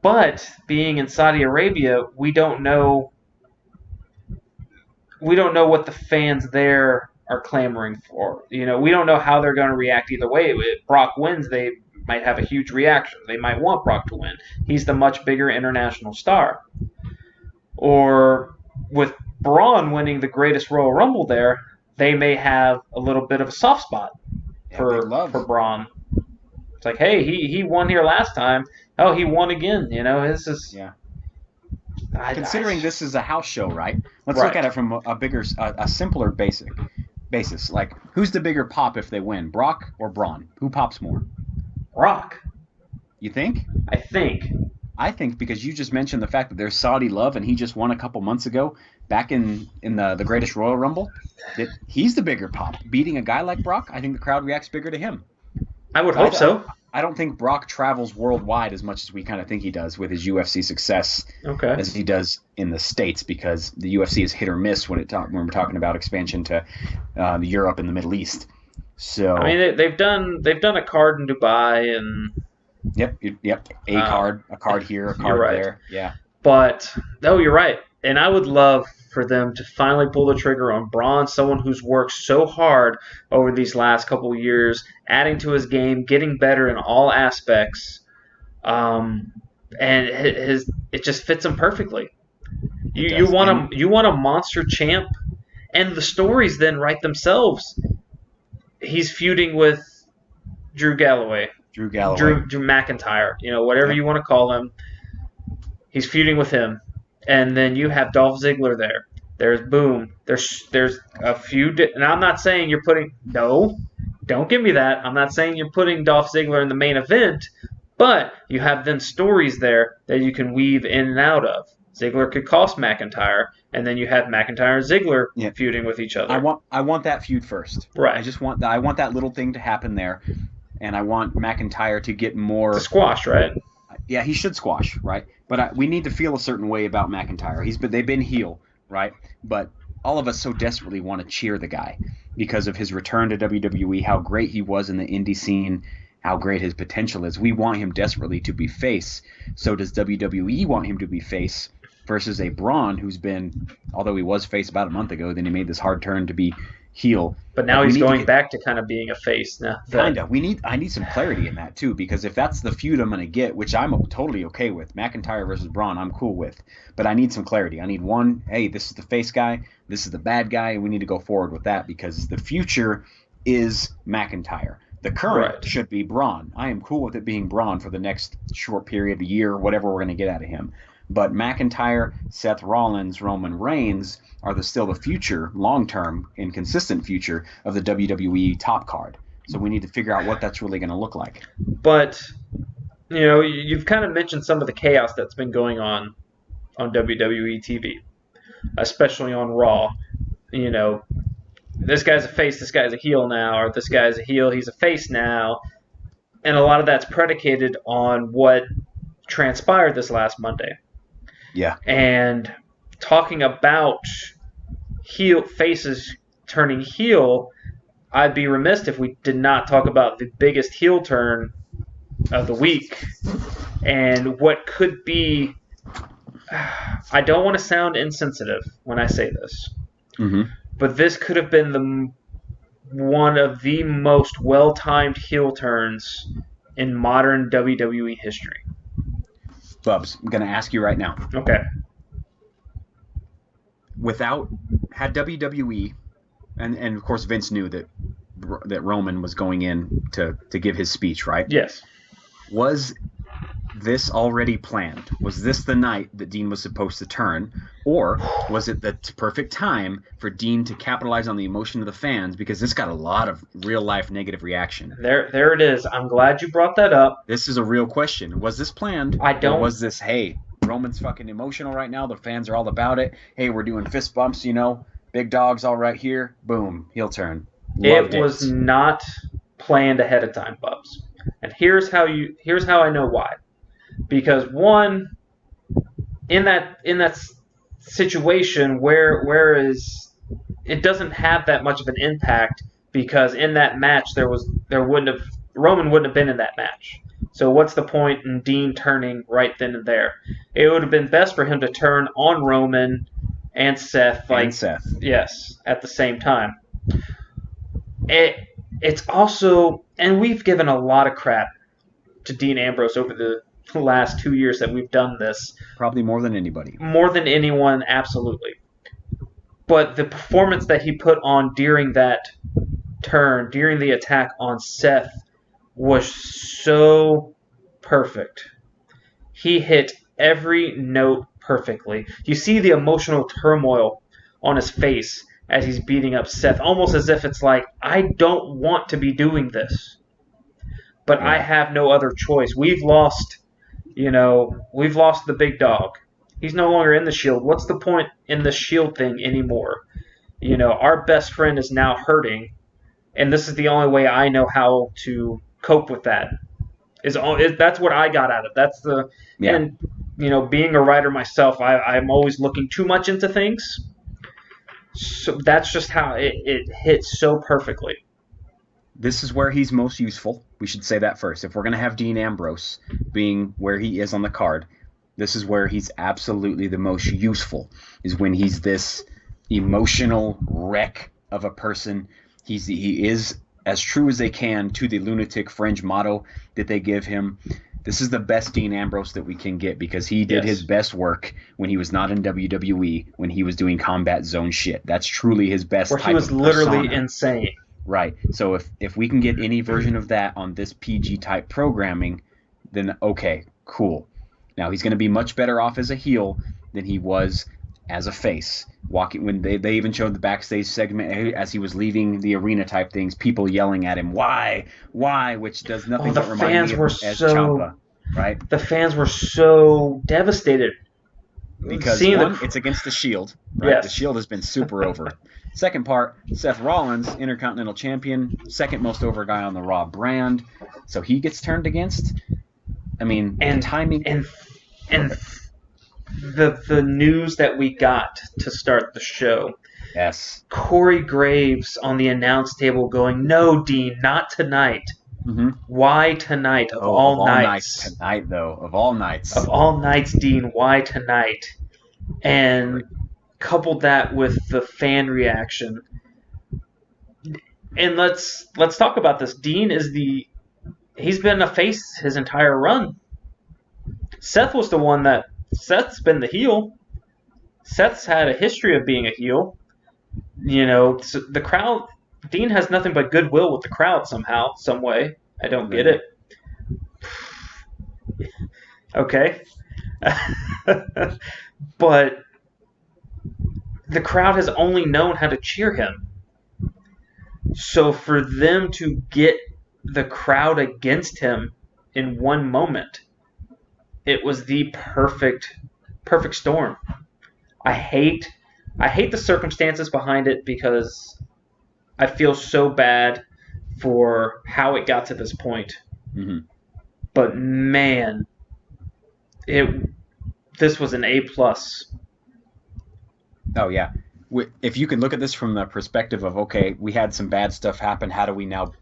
But being in Saudi Arabia, we don't know what the fans there are clamoring for. We don't know how they're going to react either way. If Brock wins, they might have a huge reaction. They might want Brock to win. He's the much bigger international star. Or with Braun winning the Greatest Royal Rumble there, they may have a little bit of a soft spot for Braun. It's like, hey, he won here last time. Oh, he won again. This is... Yeah. Considering this is a house show, right? Let's look at it from a simpler basis. Like, who's the bigger pop if they win, Brock or Braun? Who pops more? Brock. You think? I think because you just mentioned the fact that there's Saudi love and he just won a couple months ago back in the Greatest Royal Rumble, that he's the bigger pop. Beating a guy like Brock, I think the crowd reacts bigger to him. I would hope so. I don't think Brock travels worldwide as much as we kind of think he does with his UFC success as he does in the States, because the UFC is hit or miss when we're talking about expansion to Europe and the Middle East. So they've done a card in Dubai and Yep. A card here, a card there. Yeah. But you're right. And I would love for them to finally pull the trigger on Braun, someone who's worked so hard over these last couple of years, adding to his game, getting better in all aspects, and it just fits him perfectly. You want a monster champ, and the stories then write themselves. He's feuding with Drew McIntyre, whatever you want to call him. He's feuding with him. And then you have Dolph Ziggler there. There's Boom. There's a few... and I'm not saying you're putting... No, don't give me that. I'm not saying you're putting Dolph Ziggler in the main event, but you have then stories there that you can weave in and out of. Ziggler could cost McIntyre, and then you have McIntyre and Ziggler feuding with each other. I want that feud first. Right. I want that little thing to happen there. and I want McIntyre to get more. To squash, right? Yeah, he should squash, right? But we need to feel a certain way about McIntyre. They've been heel, right? But all of us so desperately want to cheer the guy because of his return to WWE, how great he was in the indie scene, how great his potential is. We want him desperately to be face. So does WWE want him to be face versus a Braun who's been, although he was face about a month ago, then he made this hard turn to be heel. But now he's going back to kind of being a face now. Kinda. I need some clarity in that too, because if that's the feud I'm gonna get, which I'm totally okay with, McIntyre versus Braun, I'm cool with. But I need some clarity. I need one, hey, this is the face guy, this is the bad guy, and we need to go forward with that because the future is McIntyre. The current should be Braun. I am cool with it being Braun for the next short period, a year, whatever we're gonna get out of him. But McIntyre, Seth Rollins, Roman Reigns are still the future, long-term and consistent future of the WWE top card. So we need to figure out what that's really going to look like. But, you've kind of mentioned some of the chaos that's been going on WWE TV, especially on Raw. This guy's a face, this guy's a heel now, or this guy's a heel, he's a face now. And a lot of that's predicated on what transpired this last Monday. Yeah. And talking about faces turning heel, I'd be remiss if we did not talk about the biggest heel turn of the week and what could be. I don't want to sound insensitive when I say this, but this could have been one of the most well-timed heel turns in modern WWE history. Bubs, I'm going to ask you right now. Okay. Had WWE, and of course Vince knew that Roman was going in to give his speech, right? Yes. Was this already planned? Was this the night that Dean was supposed to turn? Or was it the perfect time for Dean to capitalize on the emotion of the fans? Because this got a lot of real-life negative reaction. There it is. I'm glad you brought that up. This is a real question. Was this planned? Or was this, hey, Roman's fucking emotional right now. The fans are all about it. Hey, we're doing fist bumps, Big dog's all right here. Boom, heel turn. It was not planned ahead of time, Bubs. And here's how I know why. Because one, in that situation where it doesn't have that much of an impact because in that match Roman wouldn't have been in that match. So what's the point in Dean turning right then and there? It would have been best for him to turn on Roman and Seth. Yes, at the same time. It's also, and we've given a lot of crap to Dean Ambrose over the last 2 years that we've done this. Probably more than anybody. More than anyone, absolutely. But the performance that he put on during that turn, during the attack on Seth, was so perfect. He hit every note perfectly. You see the emotional turmoil on his face as he's beating up Seth, almost as if it's like, I don't want to be doing this, but I have no other choice. We've lost the big dog. He's no longer in the Shield. What's the point in the Shield thing anymore? Our best friend is now hurting, and this is the only way I know how to cope with that. That's what I got out of it. And being a writer myself, I'm always looking too much into things. So that's just how it hits so perfectly. This is where he's most useful. We should say that first. If we're going to have Dean Ambrose being where he is on the card, this is where he's absolutely the most useful, is when he's this emotional wreck of a person. He is as true as they can to the lunatic fringe motto that they give him. This is the best Dean Ambrose that we can get because he did his best work when he was not in WWE, when he was doing Combat Zone shit. That's truly his best type of persona. Where he was literally insane. Right. So if we can get any version of that on this PG-type programming, then okay, cool. Now, he's going to be much better off as a heel than he was as a face. When they even showed the backstage segment as he was leaving the arena type things, people yelling at him, why, which does nothing but remind me of as Ciampa, right? The fans were so devastated. Because one, it's against the Shield, right? Yes. The Shield has been super over. Second part, Seth Rollins, Intercontinental Champion, second most over guy on the Raw brand. So he gets turned against. I mean, the timing. And the news that we got to start the show. Yes. Corey Graves on the announce table going, "No, Dean, not tonight." Mm-hmm. Why tonight of all nights? Tonight, though, of all nights. Of all nights, Dean, why tonight? And coupled that with the fan reaction. And let's talk about this. Dean he's been a face his entire run. Seth's been the heel. Seth's had a history of being a heel. So the crowd, Dean has nothing but goodwill with the crowd somehow, some way. I don't get it. Okay. But the crowd has only known how to cheer him. So for them to get the crowd against him in one moment, it was the perfect storm. I hate the circumstances behind it because I feel so bad for how it got to this point. Mm-hmm. But man, this was an A+. Oh yeah. If you can look at this from the perspective of, okay, we had some bad stuff happen, how do we now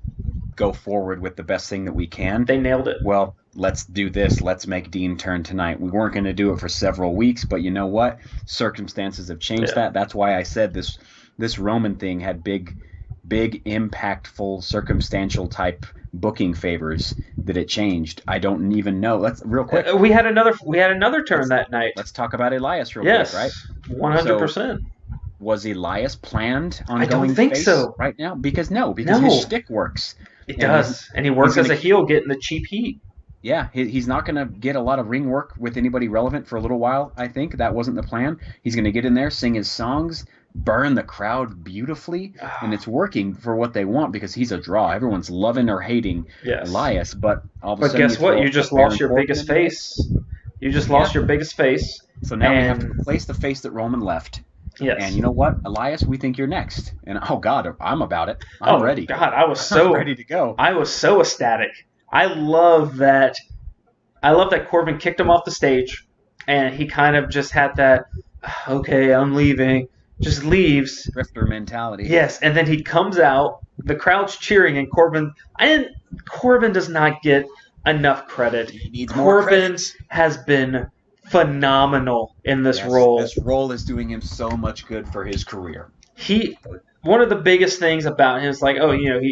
go forward with the best thing that we can? They nailed it. Well, let's do this. Let's make Dean turn tonight. We weren't going to do it for several weeks, but you know what? Circumstances have changed that. That's why I said this Roman thing had big, impactful, circumstantial type booking favors that it changed. I don't even know. Let's real quick. We had another turn that night. Let's talk about Elias real quick, right? 100%. So, was Elias planned on I going don't think face so right now? Because his shtick works. It does, and he works as a heel, getting the cheap heat. Yeah, he's not going to get a lot of ring work with anybody relevant for a little while, I think. That wasn't the plan. He's going to get in there, sing his songs, burn the crowd beautifully, and it's working for what they want because he's a draw. Everyone's loving or hating Elias, but all of a sudden... But guess what? You just lost your biggest face. You just lost your biggest face. So now we have to replace the face that Roman left. Yes. And you know what, Elias, we think you're next. And oh God, I'm about it. I'm ready. God, I was so ready to go. I was so ecstatic. I love that Corbin kicked him off the stage, and he kind of just had that, okay, I'm leaving, just leaves. Drifter mentality. Yes, and then he comes out, the crowd's cheering, and Corbin does not get enough credit. He needs more credit. Corbin has been phenomenal in this role. This role is doing him so much good for his career. One of the biggest things about him is like,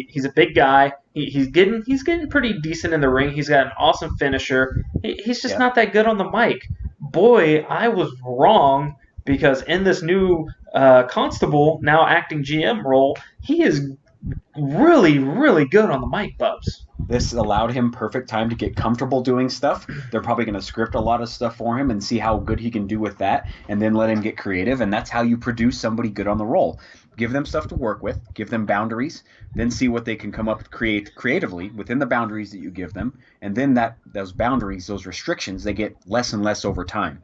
he's a big guy. He's getting pretty decent in the ring. He's got an awesome finisher. He's just not that good on the mic. Boy, I was wrong because in this new Constable, now acting GM role, he is really, really good on the mic, Bubs. This allowed him perfect time to get comfortable doing stuff. They're probably going to script a lot of stuff for him and see how good he can do with that, and then let him get creative, and that's how you produce somebody good on the roll. Give them stuff to work with, give them boundaries, then see what they can come up with creatively within the boundaries that you give them, and then those boundaries, those restrictions, they get less and less over time.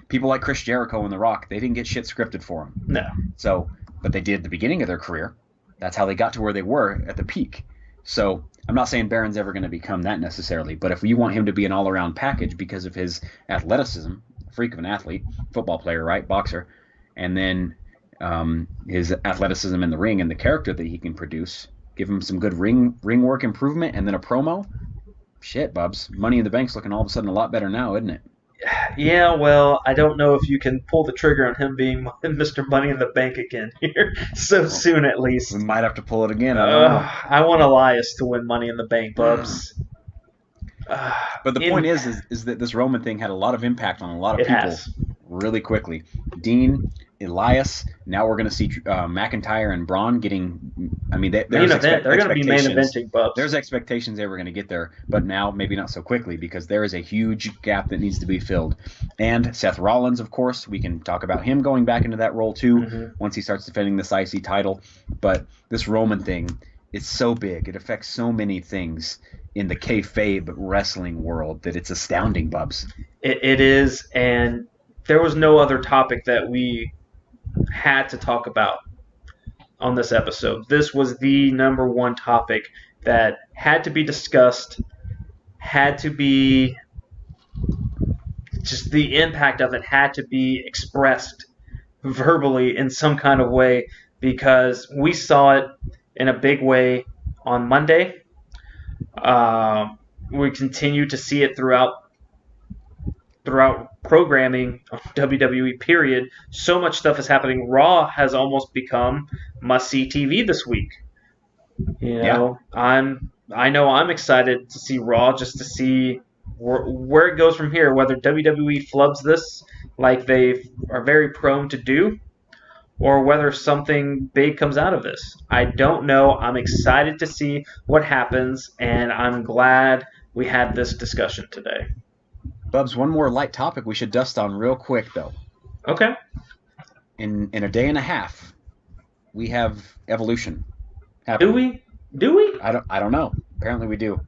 People like Chris Jericho and The Rock, they didn't get shit scripted for them. No. But they did at the beginning of their career. That's how they got to where they were at the peak. So I'm not saying Baron's ever going to become that necessarily, but if you want him to be an all-around package because of his athleticism, freak of an athlete, football player, right, boxer, and then his athleticism in the ring and the character that he can produce, give him some good ring work improvement, and then a promo, shit, Bubs, Money in the Bank's looking all of a sudden a lot better now, isn't it? Yeah, well, I don't know if you can pull the trigger on him being Mr. Money in the Bank again here soon, at least. We might have to pull it again. I don't know. I want Elias to win Money in the Bank, Bubs. But the point is that this Roman thing had a lot of impact on a lot of people really quickly. Dean, Elias, now we're going to see McIntyre and Braun getting. I mean, they're going to be main eventing, Bubs. There's expectations they were going to get there, but now maybe not so quickly because there is a huge gap that needs to be filled. And Seth Rollins, of course, we can talk about him going back into that role too once he starts defending this IC title. But this Roman thing, it's so big. It affects so many things in the kayfabe wrestling world that it's astounding, Bubs. It is, and there was no other topic that we had to talk about on this episode. This was the number one topic that had to be discussed, had to be just the impact of it had to be expressed verbally in some kind of way because we saw it in a big way on Monday. We continue to see it throughout programming on WWE. Period. So much stuff is happening. Raw has almost become must-see TV this week. I know I'm excited to see Raw just to see where it goes from here. Whether WWE flubs this like they are very prone to do, or whether something big comes out of this. I don't know. I'm excited to see what happens, and I'm glad we had this discussion today. Bubs, one more light topic we should dust on real quick, though. Okay. In a day and a half, we have Evolution happening. Do we? I don't know. Apparently we do.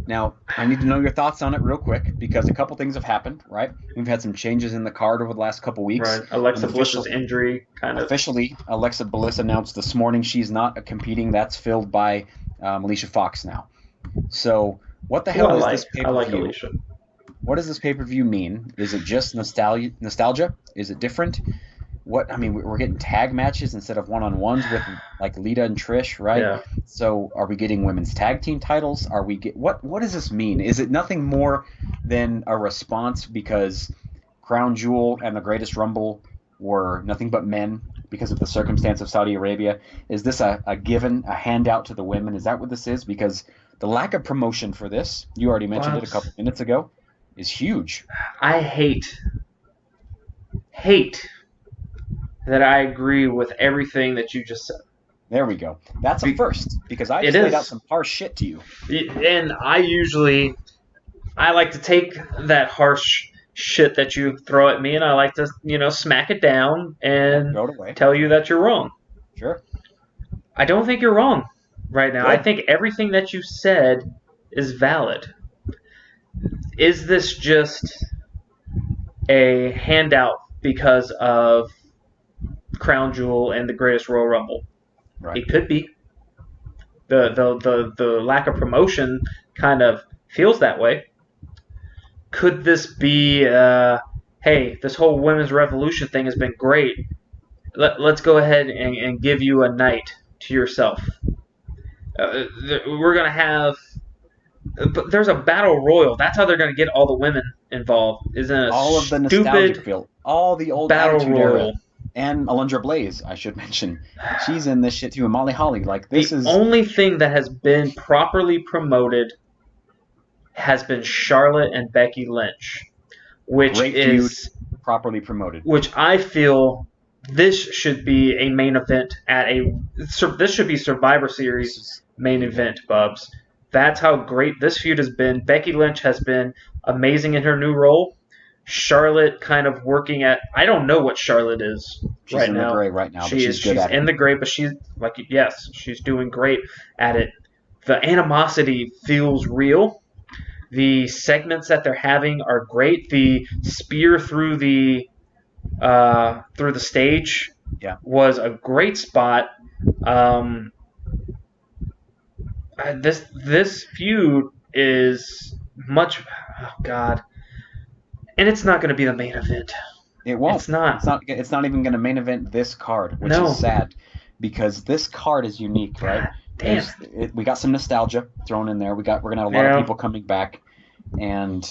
Now, I need to know your thoughts on it real quick because a couple things have happened, right? We've had some changes in the card over the last couple weeks. Right. Alexa Bliss's injury, kind of. Officially, Alexa Bliss announced this morning she's not competing. That's filled by Alicia Fox now. So, what the hell is this pay-per-view? I like Alicia. What does this pay-per-view mean? Is it just nostalgia? Is it different? We're getting tag matches instead of one-on-ones with like Lita and Trish, right? Yeah. So are we getting women's tag team titles? What does this mean? Is it nothing more than a response because Crown Jewel and the Greatest Rumble were nothing but men because of the circumstance of Saudi Arabia? Is this a given, a handout to the women? Is that what this is? Because the lack of promotion for this, you already mentioned it a couple minutes ago, is huge. I hate that I agree with everything that you just said. There we go. That's a first, because I just laid out some harsh shit to you. And I like to take that harsh shit that you throw at me, and I like to, smack it down and tell you that you're wrong. Sure. I don't think you're wrong right now. Good. I think everything that you said is valid. Is this just a handout because of Crown Jewel and the Greatest Royal Rumble? Right. It could be. The lack of promotion kind of feels that way. Could this be, hey, this whole women's revolution thing has been great. Let's go ahead and give you a night to yourself. We're going to have... But there's a battle royal. That's how they're going to get all the women involved. All of the nostalgic feel. All the old battle royal. Era. And Alundra Blaze, I should mention. She's in this shit too. And Molly Holly. The only thing that has been properly promoted has been Charlotte and Becky Lynch. Which Great is feud, properly promoted. Which I feel this should be a main event this should be Survivor Series main event, Bubs. That's how great this feud has been. Becky Lynch has been amazing in her new role. Charlotte kind of working at... I don't know what Charlotte is she's in the gray right now, but she's good at it. She's in the gray, but she's she's doing great at it. The animosity feels real. The segments that they're having are great. The spear through the stage was a great spot. This feud is much... Oh, God. And it's not going to be the main event. It won't. It's not. It's not even going to main event this card, which is sad. Because this card is unique, right? Damn. We got some nostalgia thrown in there. We're going to have a lot of people coming back. And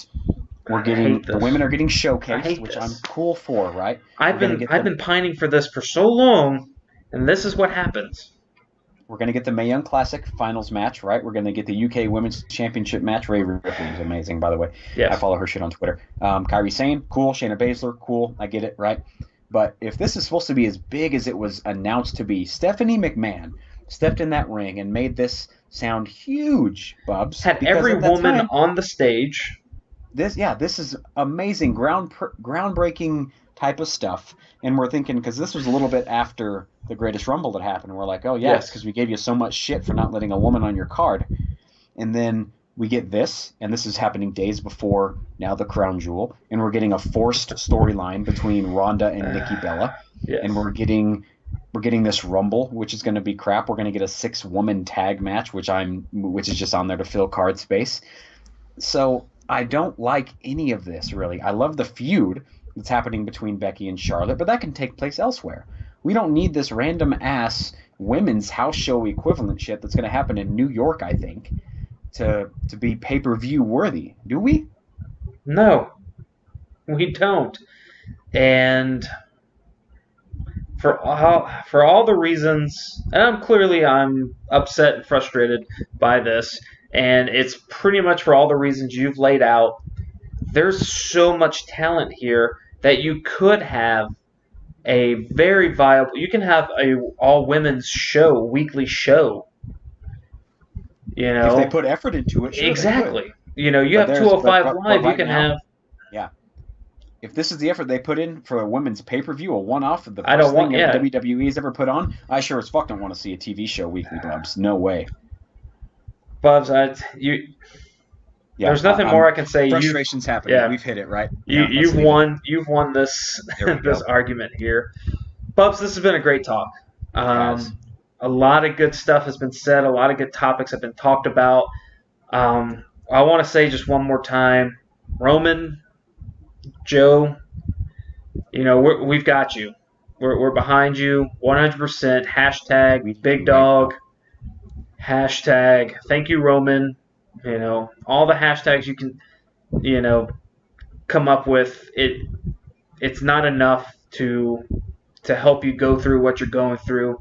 the women are getting showcased, which I'm cool for, right? I've been pining for this for so long, and this is what happens. We're going to get the Mae Young Classic finals match, right? We're going to get the UK Women's Championship match. Rhea Ripley is amazing, by the way. Yes. I follow her shit on Twitter. Kairi Sane, cool. Shayna Baszler, cool. I get it, right? But if this is supposed to be as big as it was announced to be, Stephanie McMahon stepped in that ring and made this sound huge, Bubs. Had every woman on the stage. This is amazing, groundbreaking type of stuff. And we're thinking, because this was a little bit after the Greatest Rumble that happened, we're like, oh, yes, because we gave you so much shit for not letting a woman on your card. And then we get this, and this is happening days before now the crown jewel, and we're getting a forced storyline between Ronda and Nikki Bella, yes. and we're getting this Rumble, which is going to be crap. We're going to get a 6-woman tag match, which is just on there to fill card space. So I don't like any of this, really. I love the feud that's happening between Becky and Charlotte, but that can take place elsewhere. We don't need this random ass women's house show equivalent shit that's going to happen in New York, I think, to be pay-per-view worthy. Do we? No, we don't. And for all the reasons, and I'm upset and frustrated by this, and it's pretty much for all the reasons you've laid out. There's so much talent here that you could have a very viable. You can have a all women's show, weekly show. You know, if they put effort into it, sure, exactly. You know, you have 205 Live. You can have. Yeah. If this is the effort they put in for a women's pay-per-view, a one-off, the I don't want, yeah. WWE's ever put on, I sure as fuck don't want to see a TV show weekly, Bubs. No way. Bubs, there's nothing more I can say. Frustration's happening. Yeah. We've hit it, right? You've won this this argument here. Bubs, this has been a great talk. A lot of good stuff has been said. A lot of good topics have been talked about. I want to say just one more time, Roman, Joe, you know, we've got you. We're behind you 100%. Hashtag Big Dog. Hashtag Thank You, Roman. You know, all the hashtags you can, you know, come up with. It's not enough to help you go through what you're going through.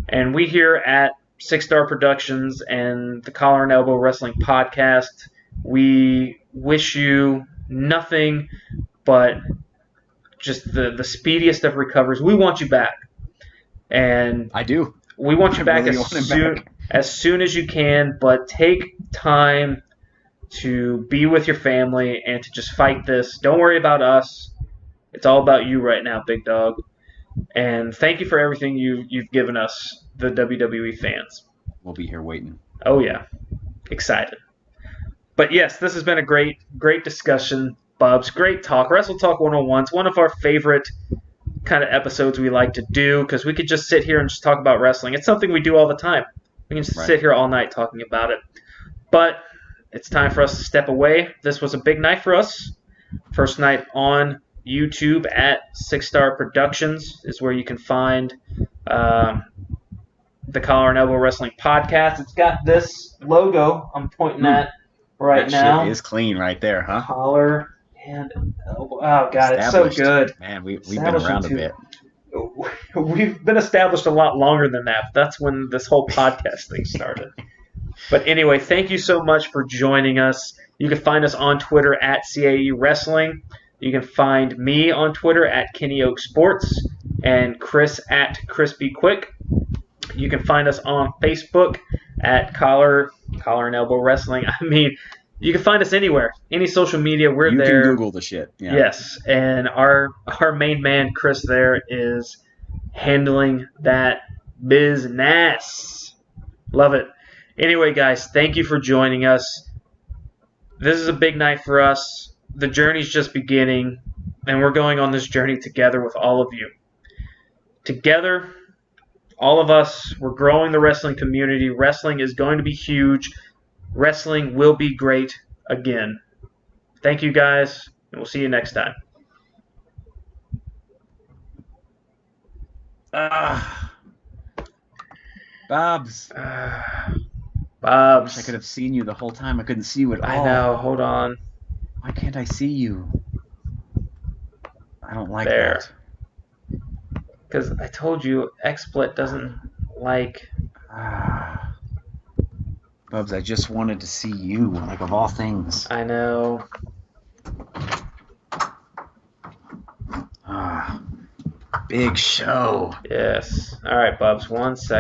And we here at 6 Star Productions and the Collar and Elbow Wrestling Podcast, we wish you nothing but just the speediest of recovers. We want you back. And I do. We want you back as soon as you can, but take time to be with your family and to just fight this. Don't worry about us. It's all about you right now, Big Dog. And thank you for everything you've given us, the WWE fans. We'll be here waiting. Oh, yeah. Excited. But, yes, this has been a great discussion, Bubs. Great talk. Wrestle Talk 101 is one of our favorite kind of episodes we like to do because we could just sit here and just talk about wrestling. It's something we do all the time. We can just sit here all night talking about it. But it's time for us to step away. This was a big night for us. First night on YouTube at 6 Star Productions is where you can find the Collar and Elbow Wrestling Podcast. It's got this logo I'm pointing at right now. That shit is clean right there, huh? Collar and Elbow. Oh, God, it's so good. Man, we've been around a bit. We've been established a lot longer than that. That's when this whole podcast thing started. But anyway, thank you so much for joining us. You can find us on Twitter at CaE Wrestling. You can find me on Twitter at Kenny Oak Sports and Chris at Crispy Quick. You can find us on Facebook at Collar and Elbow Wrestling. I mean, you can find us anywhere, any social media. We're there. You can Google the shit. Yeah. Yes, and our main man Chris there is handling that business. Love it. Anyway, guys, thank you for joining us. This is a big night for us. The journey's just beginning, and we're going on this journey together with all of you. Together, all of us, we're growing the wrestling community. Wrestling is going to be huge. Wrestling will be great again. Thank you, guys, and we'll see you next time. Bobs. Bobs. I wish I could have seen you the whole time. I couldn't see you at all. I know. Hold on. Why can't I see you? I don't like that. Because I told you, XSplit doesn't like... Bubs, I just wanted to see you, like, of all things. I know. Big show. Yes. All right, Bubs, 1 second.